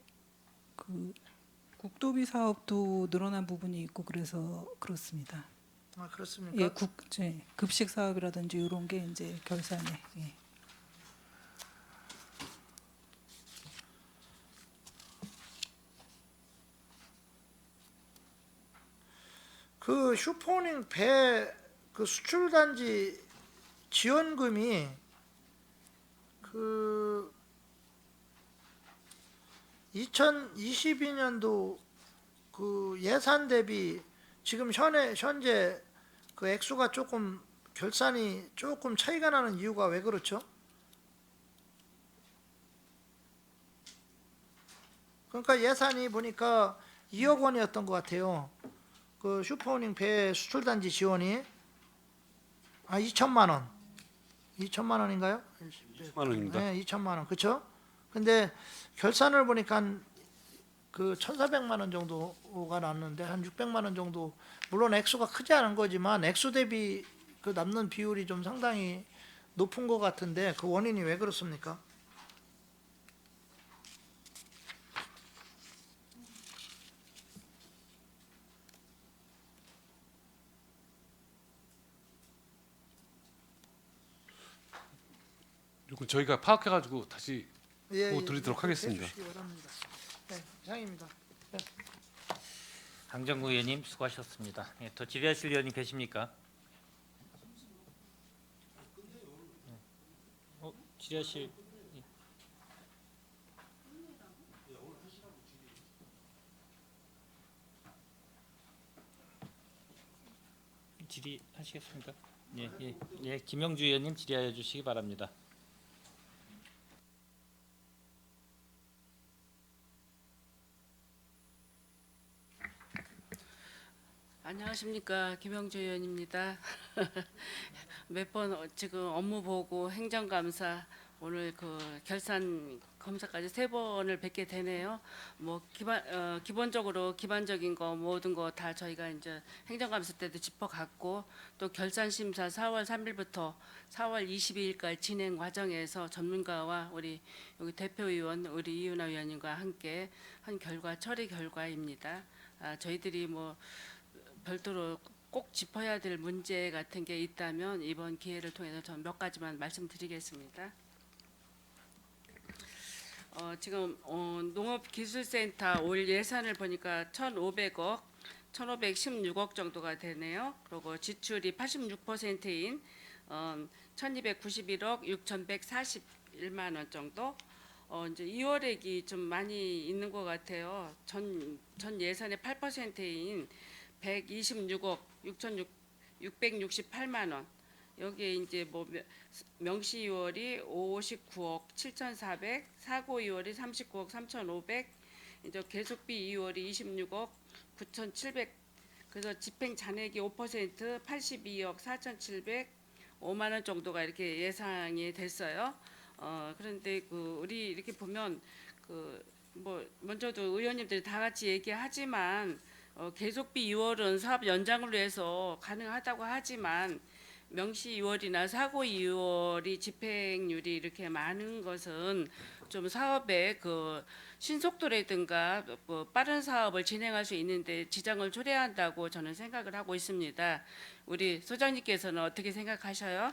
그 국도비 사업도 늘어난 부분이 있고 그래서 그렇습니다. 아, 그렇습니까? 예, 급식 사업이라든지 이런 게 이제 결산에. 예. 그 슈퍼닝 배 그 수출 단지 지원금이 그 2022년도 그 예산 대비 지금 현재 그 액수가 조금 결산이 조금 차이가 나는 이유가 왜 그렇죠? 그러니까 예산이 보니까 2억 원이었던 것 같아요. 그 슈퍼닝 배 수출 단지 지원이 2천만 원. 2천만 원인가요? 10만 원입니다. 네, 2천만 원. 그렇죠? 근데 결산을 보니까 그 1,400만 원 정도가 났는데 한 600만 원 정도, 물론 액수가 크지 않은 거지만 액수 대비 그 남는 비율이 좀 상당히 높은 것 같은데 그 원인이 왜 그렇습니까? 이건 저희가 파악해가지고 다시 예, 보고 드리도록 하겠습니다. 해주시기 바랍니다. 네, 이상입니다. 강정구 의원님 수고하셨습니다. 예, 더 질의하실 의원님 계십니까? 질의하실 질의하시겠습니까? 예, 김영주 의원님 질의하여 주시기 바랍니다. 안녕하십니까, 김영주 의원입니다. 몇 번 지금 업무 보고 행정감사 오늘 그 결산 검사까지 3번을 뵙게 되네요. 뭐 기본적으로 기반적인 거 모든 거 다 저희가 이제 행정감사 때도 짚어갔고, 또 결산심사 4월 3일부터 4월 22일까지 진행 과정에서 전문가와 우리 여기 대표위원 우리 이윤아 위원님과 함께 한 결과 처리 결과입니다. 저희들이 뭐 별도로 꼭 짚어야 될 문제 같은 게 있다면 이번 기회를 통해서 전 몇 가지만 말씀드리겠습니다. 지금 농업기술센터 올 예산을 보니까 1,500억, 1,516억 정도가 되네요. 그리고 지출이 86%인 1,291억 6,141만 원 정도. 이제 2월액이 좀 많이 있는 것 같아요. 전 예산의 8%인 126억 6,668만 원. 여기에 이제 뭐 명시 2월이 59억 7,400, 사고 2월이 39억 3,500, 이제 계속비 2월이 26억 9,700. 그래서 집행 잔액이 5% 82억 4,705만 원 정도가 이렇게 예상이 됐어요. 그런데 그 우리 이렇게 보면 그 뭐 먼저도 의원님들이 다 같이 얘기하지만 계속비 2월은 사업 연장을 위해서 가능하다고 하지만 명시 2월이나 사고 2월이 집행률이 이렇게 많은 것은 좀 사업의 그 신속도라든가 빠른 사업을 진행할 수 있는데 지장을 초래한다고 저는 생각을 하고 있습니다. 우리 소장님께서는 어떻게 생각하셔요?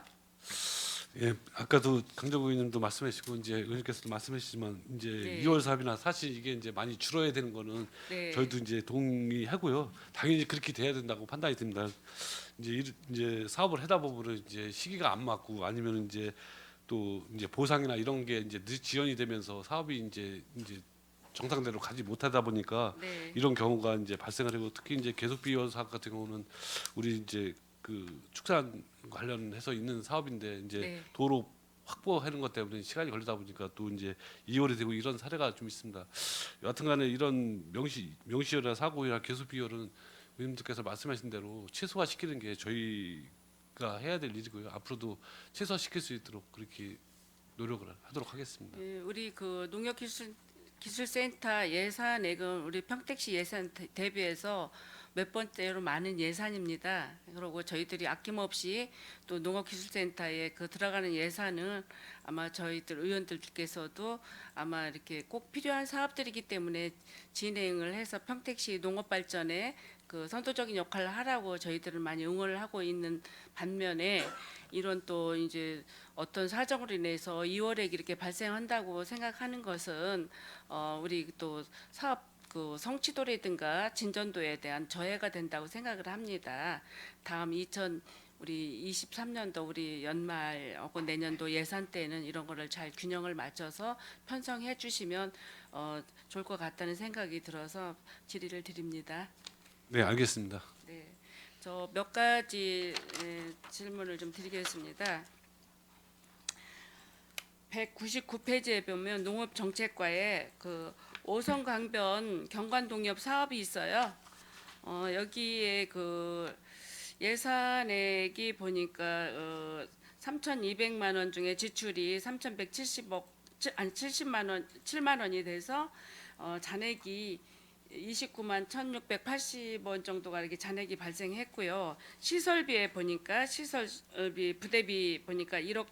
예, 아까도 강정구 의원님도 말씀하시고 이제 의원님께서도 말씀하시지만 이제 네. 2월 사업이나 사실 이게 이제 많이 줄어야 되는 거는 네. 저희도 이제 동의하고요. 당연히 그렇게 돼야 된다고 판단이 듭니다. 이제 사업을 하다 보면 이제 시기가 안 맞고 아니면 이제 또 이제 보상이나 이런 게 이제 지연이 되면서 사업이 이제 정상대로 가지 못하다 보니까 네. 이런 경우가 이제 발생을 하고, 특히 이제 계속비 사업 같은 경우는 우리 이제 그 축산 관련해서 있는 사업인데 이제 네. 도로 확보하는 것 때문에 시간이 걸리다 보니까 또 이제 2월이 되고 이런 사례가 좀 있습니다. 여하튼간에 이런 명시열이나 사고나 계속비열은 의원님들께서 말씀하신 대로 최소화시키는 게 저희가 해야 될 일이고요. 앞으로도 최소화시킬 수 있도록 그렇게 노력을 하도록 하겠습니다. 예, 우리 그 농협기술센터 예산액은 우리 평택시 예산 대비해서 몇 번째로 많은 예산입니다. 그리고 저희들이 아낌없이 또 농업기술센터에 그 들어가는 예산은 아마 저희들 의원들께서도 아마 이렇게 꼭 필요한 사업들이기 때문에 진행을 해서 평택시 농업 발전에 그 선도적인 역할을 하라고 저희들은 많이 응원을 하고 있는 반면에 이런 또 이제 어떤 사정으로 인해서 이월액이 이렇게 발생한다고 생각하는 것은 우리 또 사업 그 성취도라든가 진전도에 대한 저해가 된다고 생각을 합니다. 다음 우리 23년도 우리 연말 혹은 내년도 예산 때는 이런 거를 잘 균형을 맞춰서 편성해 주시면 좋을 것 같다는 생각이 들어서 질의를 드립니다. 네, 알겠습니다. 네, 저 몇 가지 질문을 좀 드리겠습니다. 199페이지에 보면 농업정책과에 그 오성강변 경관농협 사업이 있어요. 여기에 그 예산액이 보니까 3,200만 원 중에 지출이 7만 원이 돼서 잔액이 29만 1,680원 정도가 이렇게 잔액이 발생했고요. 시설비에 보니까 시설비 부대비 보니까 1억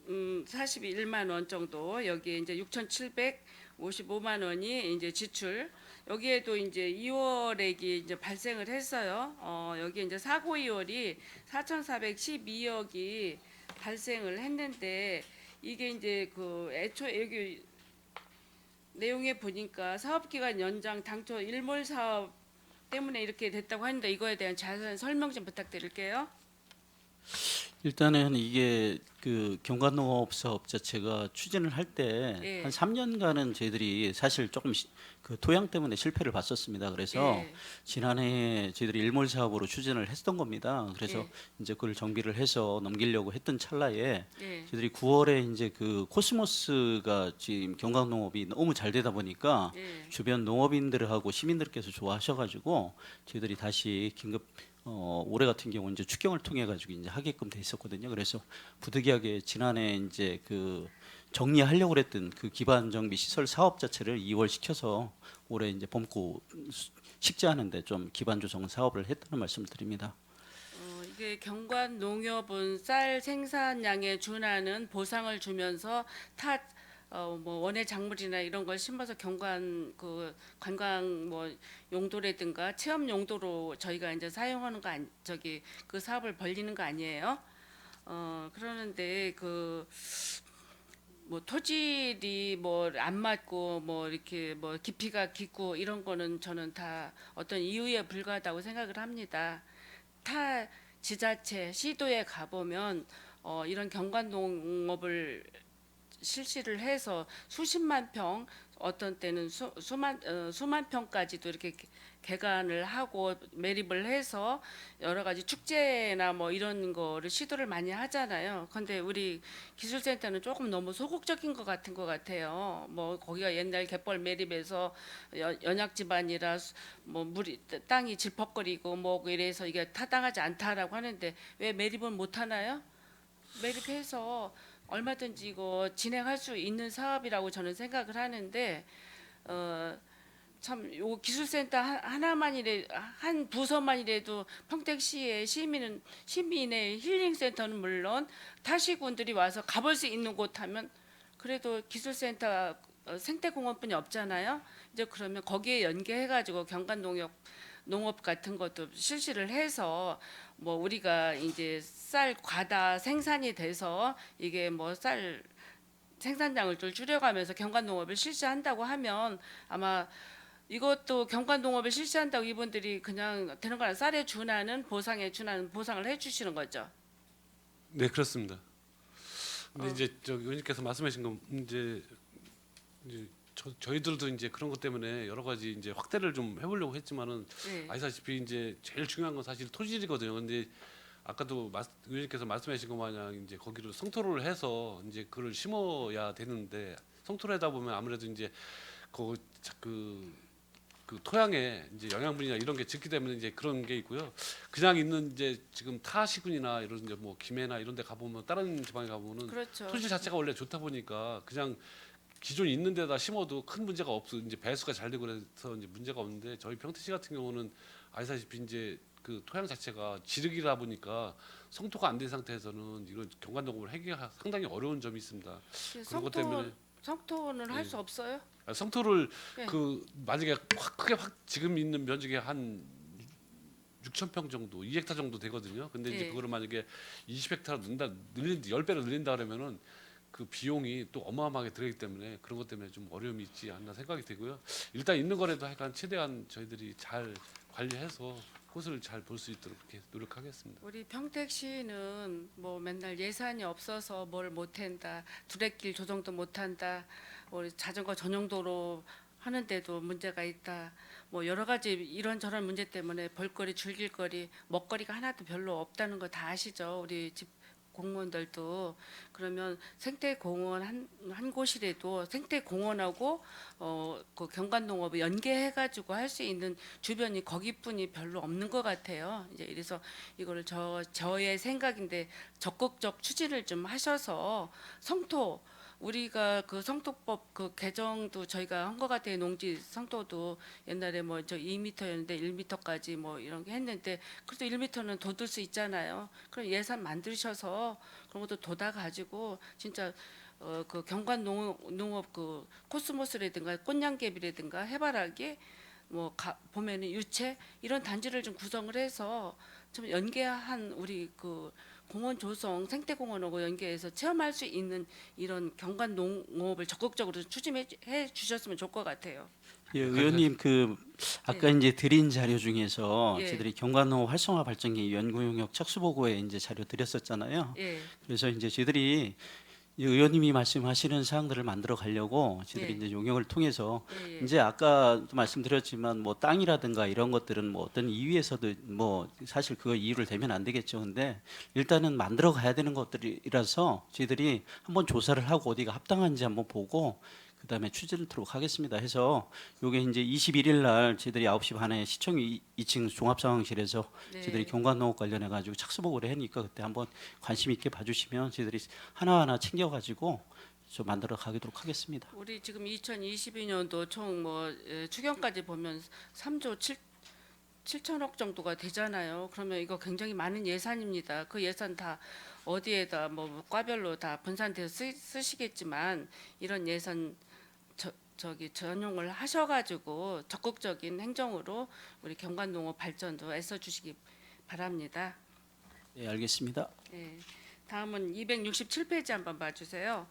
7,841만 원 정도, 여기에 이제 6,755만 원이 이제 지출. 여기에도 이제 2월액이 이제 발생을 했어요. 여기 이제 사고 2월이 4,412억이 발생을 했는데 이게 이제 그 애초에 여기 내용에 보니까 사업기간 연장 당초 일몰 사업 때문에 이렇게 됐다고 하는데 이거에 대한 자세한 설명 좀 부탁드릴게요. 일단은 이게 그 경관농업 사업 자체가 추진을 할 때 예. 한 3년간은 저희들이 사실 조금 그 토양 때문에 실패를 봤었습니다. 그래서 예. 지난해 저희들이 일몰 사업으로 추진을 했던 겁니다. 그래서 예. 이제 그걸 정비를 해서 넘기려고 했던 찰나에 예. 저희들이 9월에 이제 그 코스모스가 지금 경관농업이 너무 잘 되다 보니까 예. 주변 농업인들하고 시민들께서 좋아하셔가지고 저희들이 다시 긴급 올해 같은 경우 이제 축경을 통해 가지고 이제 하게끔 돼 있었거든요. 그래서 부득이하게 지난해 이제 그 정리하려고 그랬던 그 기반 정비 시설 사업 자체를 2월 시켜서 올해 이제 봄고 식재하는데 좀 기반 조정 사업을 했다는 말씀을 드립니다. 이게 경관 농협은 쌀 생산량에 준하는 보상을 주면서 뭐 원예 작물이나 이런 걸 심어서 경관 그 관광 뭐 용도라든가 체험 용도로 저희가 이제 사용하는 거 저기 그 사업을 벌리는 거 아니에요? 그러는데 그 뭐 토질이 뭐 안 맞고 뭐 이렇게 뭐 깊이가 깊고 이런 거는 저는 다 어떤 이유에 불과하다고 생각을 합니다. 타 지자체 시도에 가보면 이런 경관 농업을 실시를 해서 수십만 평, 어떤 때는 수만 평까지도 이렇게 개간을 하고 매립을 해서 여러 가지 축제나 뭐 이런 거를 시도를 많이 하잖아요. 근데 우리 기술센터는 조금 너무 소극적인 것 같아요. 뭐 거기가 옛날 갯벌 매립해서 연약 지반이라 뭐 물이 땅이 질퍽거리고 뭐 이래서 이게 타당하지 않다라고 하는데 왜 매립은 못 하나요? 매립해서 얼마든지 이거 진행할 수 있는 사업이라고 저는 생각을 하는데 참 요 기술센터 한 부서만이라도 평택시의 시민의 힐링센터는 물론 타시군들이 와서 가볼 수 있는 곳 하면 그래도 기술센터 생태공원뿐이 없잖아요. 이제 그러면 거기에 연계해가지고 경관농업 같은 것도 실시를 해서 뭐 우리가 이제 쌀 과다 생산이 돼서 이게 뭐 쌀 생산량을 좀 줄여가면서 경관농업을 실시한다고 하면 아마 이것도 경관농업을 실시한다고 이분들이 그냥 되는 거나 쌀에 준하는 보상에 준하는 보상을 해주시는 거죠. 네, 그렇습니다. 근데 이제 의원님께서 말씀하신 건 이제 저희들도 이제 그런 것 때문에 여러 가지 이제 확대를 좀 해보려고 했지만은 네. 아시다시피 이제 제일 중요한 건 사실 토질이거든요. 근데 아까도 의원님께서 말씀하신 것 마냥 이제 거기를 성토를 해서 이제 그걸 심어야 되는데 성토를 하다 보면 아무래도 이제 그 토양에 이제 영양분이나 이런 게 적기 때문에 이제 그런 게 있고요. 그냥 있는 이제 지금 타시군이나 이런 이제 뭐 김해나 이런 데 가보면 다른 지방에 가보면은 그렇죠. 토질 자체가 원래 좋다 보니까 그냥 기존 있는 데다 심어도 큰 문제가 없어. 이제 배수가 잘 되고 그래서 이제 문제가 없는데 저희 평택시 같은 경우는 아시다시피 이제 그 토양 자체가 지르기라 보니까 성토가 안 된 상태에서는 이런 경관 농업을 하기가 상당히 어려운 점이 있습니다. 그런 것 때문에 성토는 할 예. 수 없어요? 성토를 네. 그 만약에 크게 지금 있는 면적이 한 6,000평 정도, 2헥타 정도 되거든요. 근데 이제 예. 그거를 만약에 20헥타로 늘린 10배로 늘린다 그러면은 그 비용이 또 어마어마하게 들어가기 때문에 그런 것 때문에 좀 어려움이 있지 않나 생각이 되고요. 일단 있는 거라도 하여간 최대한 저희들이 잘 관리해서 호수를 잘 볼 수 있도록 그렇게 노력하겠습니다. 우리 평택시는 뭐 맨날 예산이 없어서 뭘 못한다, 두레길 조정도 못한다, 우리 자전거 전용도로 하는데도 문제가 있다. 뭐 여러 가지 이런저런 문제 때문에 볼거리, 즐길거리, 먹거리가 하나도 별로 없다는 거 다 아시죠? 우리 집 공무원들도. 그러면 생태공원 한 곳이라도 생태공원하고 그 경관농업을 연계해가지고 할 수 있는 주변이 거기뿐이 별로 없는 것 같아요. 이제 이래서 이거를 저의 생각인데 적극적 추진을 좀 하셔서 성토 우리가 그 성토법 그 개정도 저희가 한 것 같아요. 농지 성토도 옛날에 뭐 저 2m였는데 1m까지 뭐 이런 게 했는데 그래도 1m는 더 둘 수 있잖아요. 그럼 예산 만드셔서 그런 것도 돋아 가지고 진짜 그 경관 농업 그 코스모스라든가 꽃냥개비라든가 해바라기 뭐 보면은 유채 이런 단지를 좀 구성을 해서 좀 연계한 우리 그 공원 조성 생태공원하고 연계해서 체험할 수 있는 이런 경관 농업을 적극적으로 추진해 주셨으면 좋을 것 같아요. 예, 의원님 그 아까 이제 드린 자료 중에서 예. 저희들이 경관농업 활성화 발전기 연구 용역 착수 보고에 이제 자료 드렸었잖아요. 예. 그래서 이제 저희들이 이 의원님이 말씀하시는 사항들을 만들어 가려고 저희들이 예. 이제 용역을 통해서 예, 예. 이제 아까도 말씀드렸지만 뭐 땅이라든가 이런 것들은 뭐 어떤 이유에서도 뭐 사실 그거 이유를 대면 안 되겠죠. 근데 일단은 만들어 가야 되는 것들이라서 저희들이 한번 조사를 하고 어디가 합당한지 한번 보고 그다음에 추진토록 하겠습니다. 해서 요게 이제 21일 날 저희들이 9시 반에 시청 2층 종합상황실에서 네. 저희들이 경관농업 관련해 가지고 착수 보고를 하니까 그때 한번 관심 있게 봐주시면 저희들이 하나하나 챙겨가지고 좀 만들어 가도록 하겠습니다. 우리 지금 2022년도 총 뭐 추경까지 보면 3조 7천억 정도가 되잖아요. 그러면 이거 굉장히 많은 예산입니다. 그 예산 다 어디에다 뭐 과별로 다 분산돼서 쓰시겠지만 이런 예산 저기 전용을 하셔가지고 적극적인 행정으로 우리 경관농업 발전도 애써주시기 바랍니다. 네, 알겠습니다. 예. 다음은 267페이지 한번 봐주세요.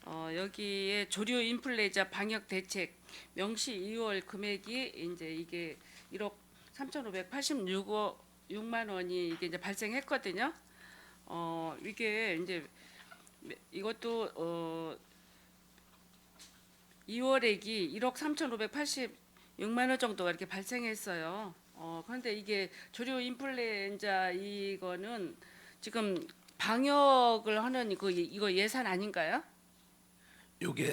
여기에 조류 인플루엔자 방역 대책 명시 2월 금액이 이제 이게 1억 3,586만 원이 이게 이제 발생했거든요. 이게 이제 이것도 2월액이 1억 3,586만 원 정도가 이렇게 발생했어요. 그런데 이게 조류 인플루엔자 이거는 지금 방역을 하는 이거 예산 아닌가요? 요게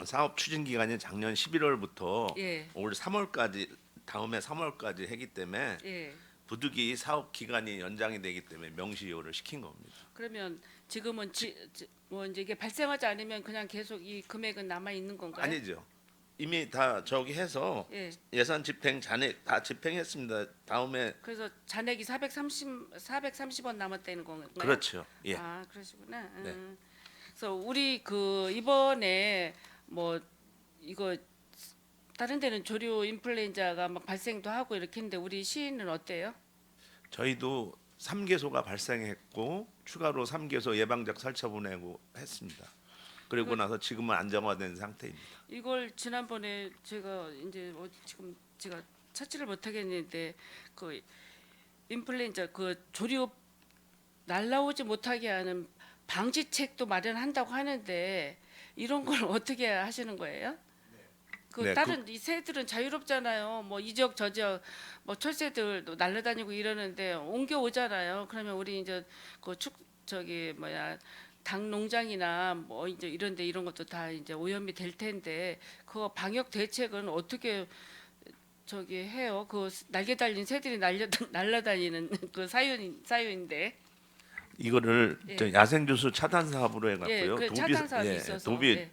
사업 추진 기간이 작년 11월부터 예. 올 3월까지 다음해 3월까지 하기 때문에 예. 부득이 사업 기간이 연장이 되기 때문에 명시효를 시킨 겁니다. 그러면 지금은 뭐 이제 이게 발생하지 않으면 그냥 계속 이 금액은 남아 있는 건가요? 아니죠. 이미 다 저기 해서 예. 예산 집행 잔액 다 집행했습니다. 다음에 그래서 잔액이 430원 남았다는 건가요? 그렇죠. 예. 아, 그러시구나. 네. 그래서 우리 그 이번에 뭐 이거 다른 데는 조류 인플루엔자가 막 발생도 하고 이렇게 했는데 우리 시는 어때요? 저희도 3개소가 발생했고 추가로 3개소 예방적 설치 보내고 했습니다. 그리고 나서 지금은 안정화된 상태입니다. 이걸 지난번에 제가 이제 지금 제가 찾지를 못하겠는데 그 인플루엔자 그 조류 날라오지 못하게 하는 방지책도 마련한다고 하는데 이런 걸 어떻게 하시는 거예요? 그 네, 다른 이 새들은 자유롭잖아요. 뭐 이 지역 저 지역 뭐 철새들도 날아다니고 이러는데 옮겨 오잖아요. 그러면 우리 이제 그 저기 뭐야 닭 농장이나 뭐 이제 이런데 이런 것도 다 이제 오염이 될 텐데 그거 방역 대책은 어떻게 저기 해요? 그 날개 달린 새들이 날아다니는 그 사유인데. 이거를 예. 저 야생주수 차단 사업으로 해갖고요. 예, 그 차단 사업이 있어서, 도비 예.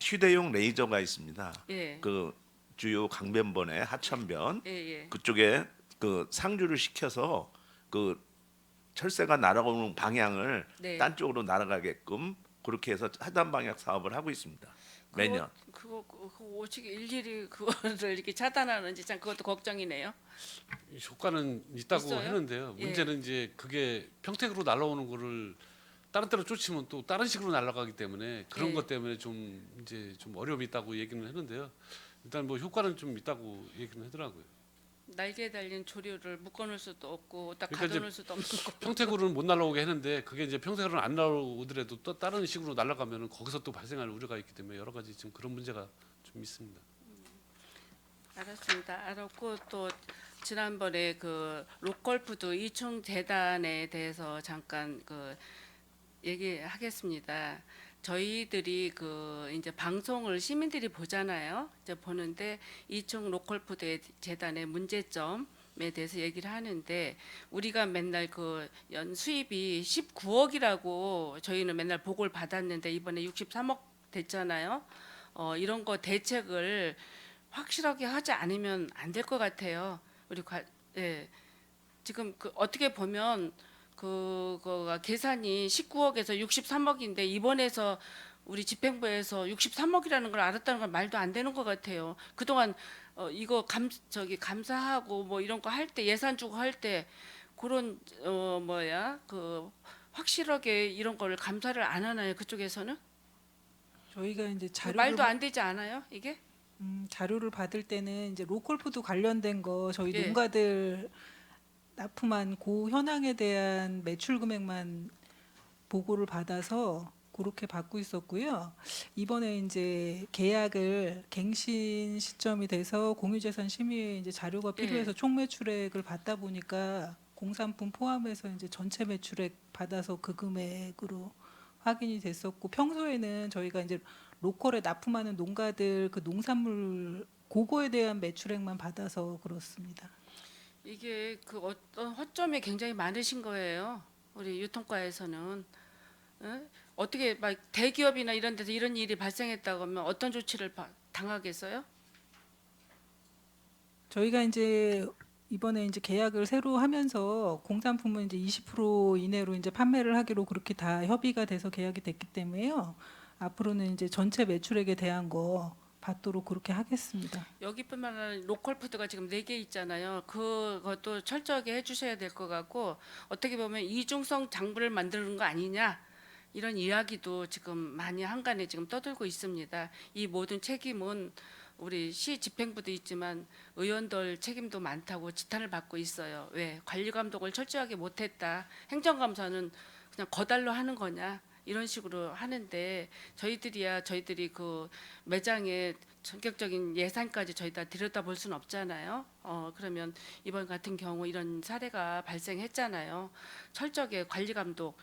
휴대용 레이저가 있습니다. 예. 그 주요 강변변에 하천변 예, 예. 그쪽에 그 상주를 시켜서 그 철새가 날아오는 방향을 네. 딴 쪽으로 날아가게끔 그렇게 해서 하단 방향 사업을 하고 있습니다. 매년. 그거 어떻게 일일이 그거를 이렇게 차단하는지 참 그것도 걱정이네요. 효과는 있다고 있어요? 했는데요. 예. 문제는 이제 그게 평택으로 날아오는 거를 다른 데로 쫓으면 또 다른 식으로 날아가기 때문에 그런 예. 것 때문에 좀 이제 좀 어려움이 있다고 얘기는 했는데요. 일단 뭐 효과는 좀 있다고 얘기는 하더라고요. 날개에 달린 조류를 묶어놓을 수도 없고 딱 그러니까 이제 가둬놓을 수도 없는 거. 평택으로는 못 날아오게 했는데 그게 이제 평택으로는 안 날아오더라도 또 다른 식으로 날아가면은 거기서 또 발생할 우려가 있기 때문에 여러 가지 지금 그런 문제가 좀 있습니다. 알았습니다. 알았고 또 지난번에 그 로컬푸드 이충 재단에 대해서 잠깐 그 얘기하겠습니다. 저희들이 그 이제 방송을 시민들이 보잖아요. 이제 보는데 이충 로컬푸드 재단의 문제점에 대해서 얘기를 하는데 우리가 맨날 그 연 수입이 19억이라고 저희는 맨날 보고를 받았는데 이번에 63억 됐잖아요. 이런 거 대책을 확실하게 하지 않으면 안 될 것 같아요. 예. 지금 그 어떻게 보면 그거가 계산이 19억에서 63억인데 입원해서 우리 집행부에서 63억이라는 걸 알았다는 건 말도 안 되는 것 같아요. 그동안 이거 감사하고 뭐 이런 거 할 때 예산 주고 할 때 그런 그 확실하게 이런 거를 감사를 안 하나요? 그쪽에서는? 저희가 이제 말도 안 되지 않아요? 이게? 자료를 받을 때는 이제 로컬푸드 관련된 거 저희 예. 농가들 납품한 그 현황에 대한 매출 금액만 보고를 받아서 그렇게 받고 있었고요. 이번에 이제 계약을 갱신 시점이 돼서 공유재산 심의에 이제 자료가 필요해서 예. 총 매출액을 받다 보니까 공산품 포함해서 이제 전체 매출액 받아서 그 금액으로 확인이 됐었고 평소에는 저희가 이제 로컬에 납품하는 농가들 그 농산물 그거에 대한 매출액만 받아서 그렇습니다. 이게 그 어떤 허점이 굉장히 많으신 거예요. 우리 유통과에서는 어떻게 막 대기업이나 이런 데서 이런 일이 발생했다고 하면 어떤 조치를 당하겠어요? 저희가 이제 이번에 이제 계약을 새로 하면서 공산품은 이제 20% 이내로 이제 판매를 하기로 그렇게 다 협의가 돼서 계약이 됐기 때문에요. 앞으로는 이제 전체 매출액에 대한 거 받도록 그렇게 하겠습니다. 여기뿐만 아니라 로컬 푸드가 지금 4개 있잖아요. 그것도 철저하게 해주셔야 될 것 같고 어떻게 보면 이중성 장부를 만드는 거 아니냐 이런 이야기도 지금 많이 한간에 지금 떠들고 있습니다. 이 모든 책임은 우리 시 집행부도 있지만 의원들 책임도 많다고 지탄을 받고 있어요. 왜 관리 감독을 철저하게 못했다. 행정감사는 그냥 거달로 하는 거냐. 이런 식으로 하는데 저희들이 그 매장의 전격적인 예산까지 저희 다 들여다볼 수는 없잖아요. 그러면 이번 같은 경우 이런 사례가 발생했잖아요. 철저하게 관리 감독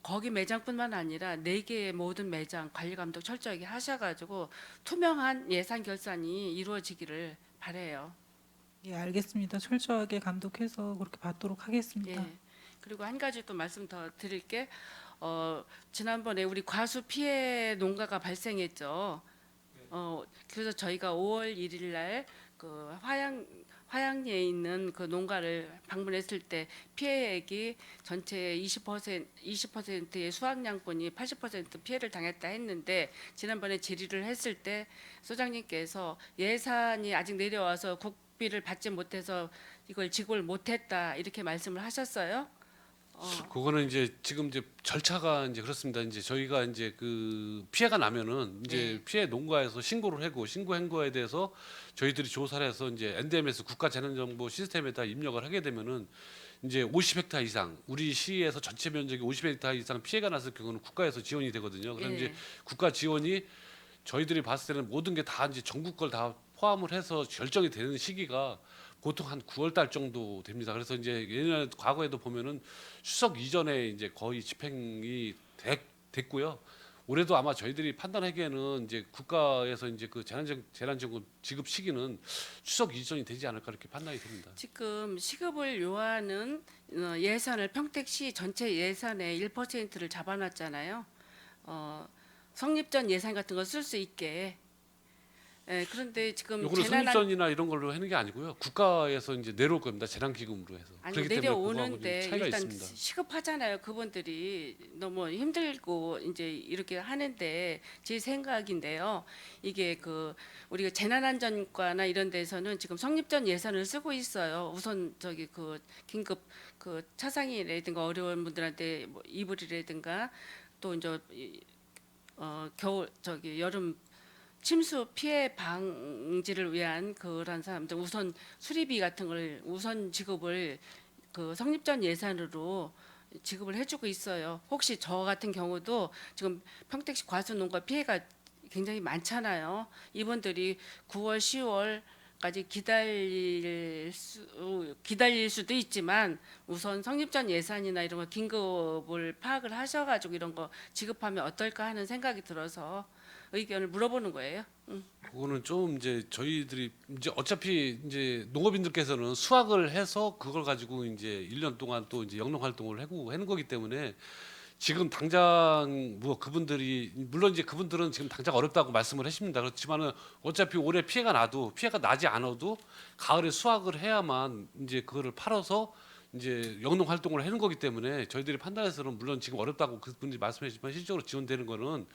거기 매장뿐만 아니라 4개의 모든 매장 관리 감독 철저하게 하셔가지고 투명한 예산 결산이 이루어지기를 바래요. 예, 알겠습니다. 철저하게 감독해서 그렇게 받도록 하겠습니다. 예. 그리고 한 가지 또 말씀 더 드릴게. 지난번에 우리 과수 피해 농가가 발생했죠. 그래서 저희가 5월 1일 날그 화양리에 있는 그 농가를 방문했을 때 피해액이 전체 20%의 수확량분이 80% 피해를 당했다 했는데 지난번에 질의를 했을 때 소장님께서 예산이 아직 내려와서 국비를 받지 못해서 이걸 지급을 못했다 이렇게 말씀을 하셨어요. 그거는 이제 지금 이제 절차가 이제 그렇습니다. 이제 저희가 이제 그 피해가 나면은 이제 네. 피해 농가에서 신고를 하고 신고한 거에 대해서 저희들이 조사를 해서 이제 NDMS 국가 재난정보 시스템에다 입력을 하게 되면은 이제 50헥타 이상 우리 시에서 전체 면적이 50헥타 이상 피해가 났을 경우는 국가에서 지원이 되거든요. 그럼 예. 이제 국가 지원이 저희들이 봤을 때는 모든 게 다 이제 전국 걸 다 포함을 해서 결정이 되는 시기가 보통 한 9월 달 정도 됩니다. 그래서 이제 예년 과거에도 보면은 추석 이전에 이제 거의 집행이 됐고요. 올해도 아마 저희들이 판단하기에는 이제 국가에서 이제 그 재난지원금 지급 시기는 추석 이전이 되지 않을까 이렇게 판단이 됩니다. 지금 시급을 요하는 예산을 평택시 전체 예산의 1%를 잡아놨잖아요. 성립전 예산 같은 거 쓸 수 있게. 예, 그런데 지금 요거는 재난안 성립전이나 이런 걸로 하는 게 아니고요. 국가에서 이제 내려올 겁니다. 재난기금으로 해서. 아니 그렇기 때문에 그거하고 좀 내려오는데 차이가 일단 있습니다. 시급하잖아요. 그분들이 너무 힘들고 이제 이렇게 하는데 제 생각인데요. 이게 그 우리가 재난안전과나 이런 데서는 지금 성립전 예산을 쓰고 있어요. 우선 저기 그 긴급 그 차상이라든가 어려운 분들한테 뭐 이불이라든가 또 이제 겨울 저기 여름 침수 피해 방지를 위한 그런 사람들 우선 수리비 같은 걸 우선 지급을 그 성립전 예산으로 지급을 해주고 있어요. 혹시 저 같은 경우도 지금 평택시 과수농가 피해가 굉장히 많잖아요. 이분들이 9월, 10월까지 기다릴 수도 있지만 우선 성립전 예산이나 이런 거 긴급을 파악을 하셔가지고 이런 거 지급하면 어떨까 하는 생각이 들어서 의견을 물어보는 거예요. 그거는 좀 이제 저희들이 이제 어차피 이제 농업인들께서는 수확을 해서 그걸 가지고 이제 1년 동안 또 이제 영농 활동을 하고 하는 거기 때문에 지금 당장 뭐 그분들이 물론 이제 그분들은 지금 당장 어렵다고 말씀을 하십니다. 그렇지만은 어차피 올해 피해가 나지 않아도 가을에 수확을 해야만 이제 그거를 팔아서 이제 영농 활동을 하는 거기 때문에 저희들이 판단해서는 물론 지금 어렵다고 그분들이 말씀하시지만 실질적으로 지원되는 거는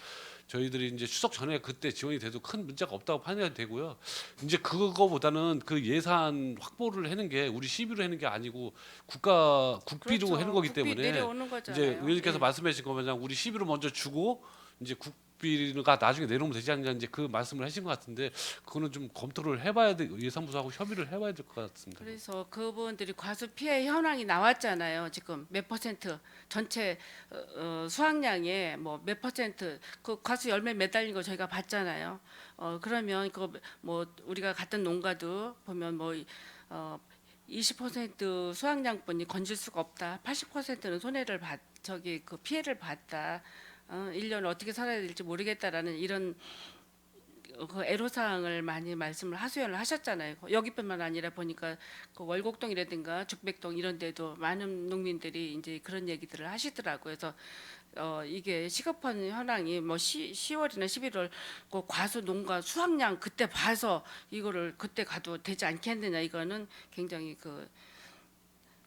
저희들이 이제 추석 전에 그때 지원이 돼도 큰 문제가 없다고 판단이 되고요. 이제 그거보다는 그 예산 확보를 하는 게 우리 시비로 하는 게 아니고 국비로 하는 거기 국비 때문에 내려오는 거잖아요. 이제 의원님께서 예. 말씀하신 거면 우리 시비로 먼저 주고 이제 국비가 나중에 내려오면 되지 않냐 이제 그 말씀을 하신 것 같은데 그거는 좀 검토를 해봐야 돼 예산부서하고 협의를 해봐야 될 것 같습니다. 그래서 그분들이 과수 피해 현황이 나왔잖아요. 지금 몇 퍼센트 전체 수확량의 뭐 몇 퍼센트 그 과수 열매 매달린 거 저희가 봤잖아요. 그러면 그 뭐 우리가 갔던 농가도 보면 뭐 20% 수확량분이 건질 수가 없다. 80%는 손해를 저기 그 피해를 봤다. 1년을 어떻게 살아야 될지 모르겠다라는 이런 그 애로사항을 많이 말씀을 하소연을 하셨잖아요. 여기뿐만 아니라 보니까 그 월곡동이라든가 죽백동 이런 데도 많은 농민들이 이제 그런 얘기들을 하시더라고요. 그래서 이게 시급한 현황이 뭐 10월이나 11월 그 과수 농가 수확량 그때 봐서 이거를 그때 가도 되지 않겠느냐 이거는 굉장히 그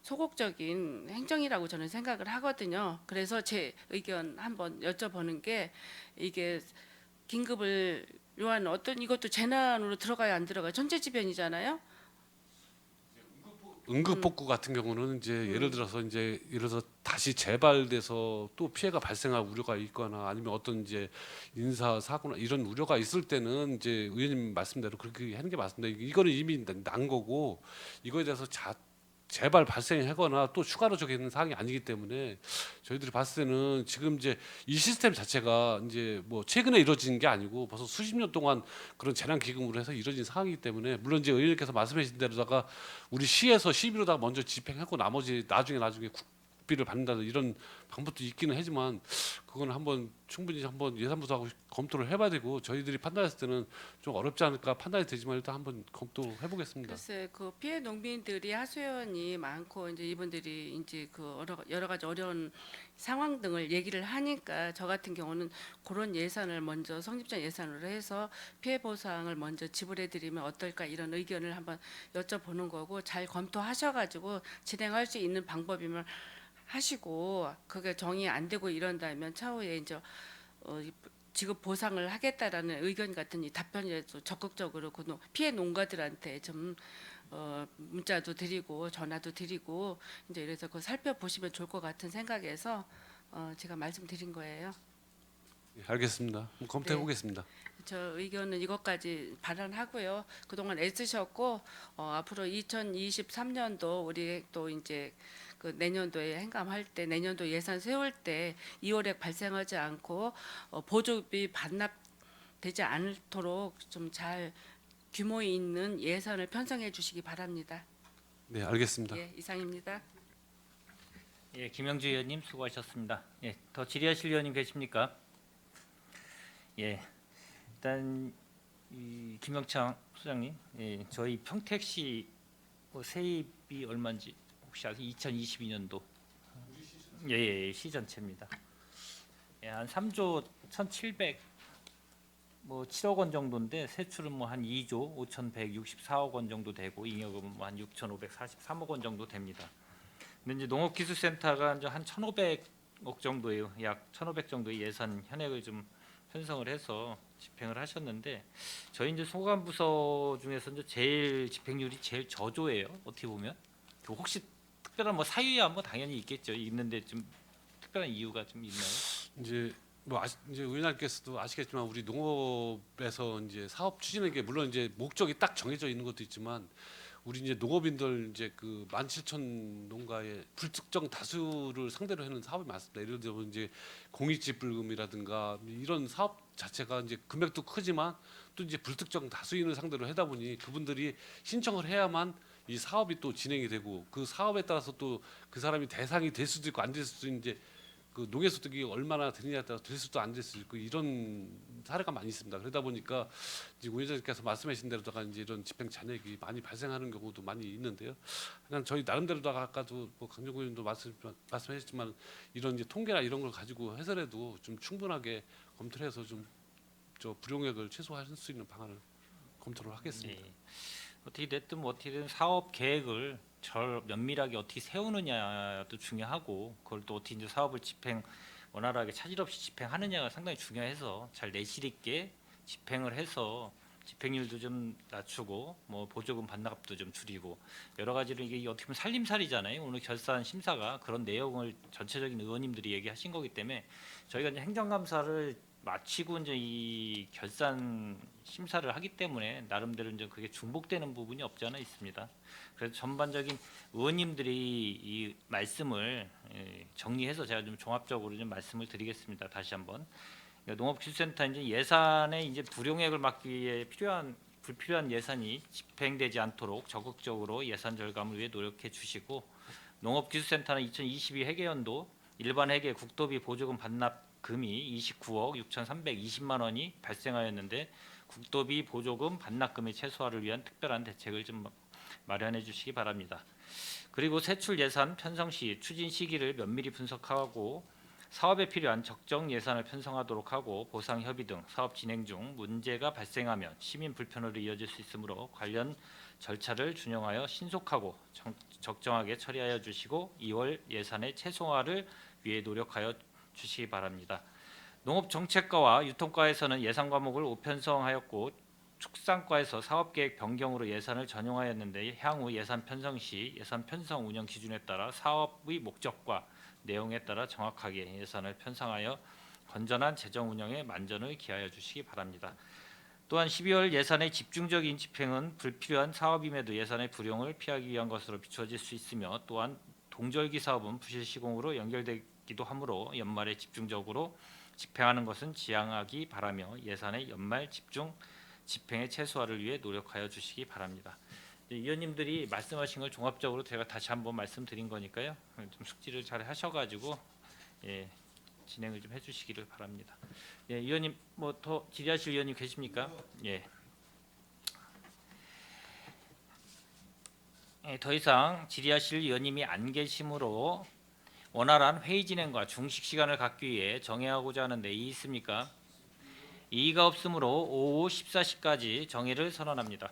소극적인 행정이라고 저는 생각을 하거든요. 그래서 제 의견 한번 여쭤보는 게 이게 긴급을 요한 어떤 이것도 재난으로 들어가야 안 들어가요? 천재지변이잖아요. 응급복구 같은 경우는 이제 예를 들어서 다시 재발돼서 또 피해가 발생할 우려가 있거나 아니면 어떤 이제 인사 사고나 이런 우려가 있을 때는 이제 의원님 말씀대로 그렇게 하는 게 맞습니다. 이거는 이미 난 거고 이거에 대해서 재발 발생하거나 또 추가로 적용하는 사항이 아니기 때문에 저희들이 봤을 때는 지금 이제 이 시스템 자체가 이제 뭐 최근에 이루어진 게 아니고 벌써 수십 년 동안 그런 재난 기금으로 해서 이루어진 상황이기 때문에 물론 이제 의원님께서 말씀하신 대로다가 우리 시에서 시비로다가 먼저 집행하고 나머지 나중에 국비를 받는다는 이런 방법도 있기는 하지만 그건 한번 충분히 한번 예산부서하고 검토를 해봐야 되고 저희들이 판단했을 때는 좀 어렵지 않을까 판단이 되지만 일단 한번 검토해 보겠습니다. 글쎄 그 피해 농민들이 하소연이 많고 이제 이분들이 이제 그 여러 가지 어려운 상황 등을 얘기를 하니까 저 같은 경우는 그런 예산을 먼저 성립전 예산으로 해서 피해 보상을 먼저 지불해 드리면 어떨까 이런 의견을 한번 여쭤보는 거고 잘 검토하셔가지고 진행할 수 있는 방법이면 하시고 그게 정의 안 되고 이런다면 차후에 이제 지급 보상을 하겠다라는 의견 같은 이 답변이라도 적극적으로 그 피해 농가들한테 좀 문자도 드리고 전화도 드리고 이제 이래서 그 살펴보시면 좋을 것 같은 생각에서 제가 말씀드린 거예요. 예, 알겠습니다. 검토해 네. 보겠습니다. 저 의견은 이것까지 발언하고요. 그동안 애쓰셨고 앞으로 2023년도 우리 또 이제 그 내년도에 행감할 때 내년도 예산 세울 때 2월에 발생하지 않고 보조비 반납되지 않도록 좀 잘 규모 있는 예산을 편성해 주시기 바랍니다. 네, 알겠습니다. 예, 이상입니다. 예, 김영주 의원님 수고하셨습니다. 예, 더 질의하실 의원님 계십니까? 예, 일단 김영창 소장님, 예, 저희 평택시 세입이 얼마인지 혹시 아세요? 2022년도 시 전체입니다. 한 3조 1,700 뭐 7억 원 정도인데 세출은 뭐 한 2조 5,164억 원 정도 되고 잉여금은 뭐 한 6,543억 원 정도 됩니다. 근데 이제 농업기술센터가 이제 한 1,500억 정도예요. 약 1,500 정도의 예산 현액을 좀 편성을 해서 집행을 하셨는데 저희 이제 소관부서 중에서 이제 제일 집행률이 제일 저조예요. 어떻게 보면 그 혹시 특별한 뭐 사유야 뭐 당연히 있겠죠. 있는데 좀 특별한 이유가 좀 있나요? 이제 뭐 이제 의원님께서도 아시겠지만 우리 농업에서 이제 사업 추진하는 게 물론 이제 목적이 딱 정해져 있는 것도 있지만 우리 이제 농업인들 이제 그 17,000 농가의 불특정 다수를 상대로 하는 사업이 많습니다. 예를 들어 이제 공익지불금이라든가 이런 사업 자체가 이제 금액도 크지만 또 이제 불특정 다수인을 상대로 하다 보니 그분들이 신청을 해야만 이 사업이 또 진행이 되고 그 사업에 따라서 또 그 사람이 대상이 될 수도 있고 안 될 수도 이제 그 농해소득이 얼마나 되느냐에 따라 될 수도 안 될 수도 있고 이런 사례가 많이 있습니다. 그러다 보니까 이제 위원장님께서 말씀하신 대로다가 이제 이런 집행 잔액이 많이 발생하는 경우도 많이 있는데요. 그냥 저희 나름대로다가 아까도 뭐 강정구 의원도 말씀하셨지만 이런 이제 통계나 이런 걸 가지고 해설해도 좀 충분하게 검토를 해서 좀 저 불용액을 최소화할 수 있는 방안을 검토를 하겠습니다. 네. 어떻게 됐든 뭐 어떻게든 사업 계획을 면밀하게 어떻게 세우느냐도 중요하고 그걸 또 어떻게 이제 사업을 원활하게 차질 없이 집행하느냐가 상당히 중요해서 잘 내실 있게 집행을 해서 집행률도 좀 낮추고 뭐 보조금 반납도 좀 줄이고 여러 가지로 이게 어떻게 보면 살림살이잖아요. 오늘 결산 심사가 그런 내용을 전체적인 의원님들이 얘기하신 거기 때문에 저희가 이제 행정감사를 마치고 이제 이 결산 심사를 하기 때문에 나름대로 이제 그게 중복되는 부분이 없지 않아 있습니다. 그래서 전반적인 의원님들이 이 말씀을 정리해서 제가 좀 종합적으로 좀 말씀을 드리겠습니다. 다시 한번 농업기술센터 이제 예산의 이제 불용액을 막기 위해 불필요한 예산이 집행되지 않도록 적극적으로 예산 절감을 위해 노력해 주시고 농업기술센터는 2022 회계연도 일반 회계 국도비 보조금 반납 금이 29억 6,320만 원이 발생하였는데 국도비 보조금 반납금의 최소화를 위한 특별한 대책을 좀 마련해 주시기 바랍니다. 그리고 세출 예산 편성 시 추진 시기를 면밀히 분석하고 사업에 필요한 적정 예산을 편성하도록 하고 보상 협의 등 사업 진행 중 문제가 발생하면 시민 불편으로 이어질 수 있으므로 관련 절차를 준용하여 신속하고 적정하게 처리하여 주시고 2월 예산의 최소화를 위해 노력하여 주시기 바랍니다. 농업정책과와 유통과에서는 예산 과목을 5편성하였고 축산과에서 사업계획 변경으로 예산을 전용하였는데 향후 예산 편성 시 예산 편성 운영 기준에 따라 사업의 목적과 내용에 따라 정확하게 예산을 편성하여 건전한 재정 운영에 만전을 기하여 주시기 바랍니다. 또한 12월 예산의 집중적인 집행은 불필요한 사업임에도 예산의 불용을 피하기 위한 것으로 비춰질 수 있으며 또한 동절기 사업은 부실 시공으로 연결되기도 하므로 연말에 집중적으로 집행하는 것은 지양하기 바라며 예산의 연말 집중 집행의 최소화를 위해 노력하여 주시기 바랍니다. 위원님들이 말씀하신 걸 종합적으로 제가 다시 한번 말씀드린 거니까요. 좀 숙지를 잘 하셔가지고 진행을 좀 해주시기를 바랍니다. 위원님 뭐 더 질의하실 위원님 계십니까? 더 이상 질의하실 위원님이 안 계시므로 원활한 회의 진행과 중식 시간을 갖기 위해 정해하고자 하는데 이의 있습니까? 이의가 없으므로 오후 14시까지 정회를 선언합니다.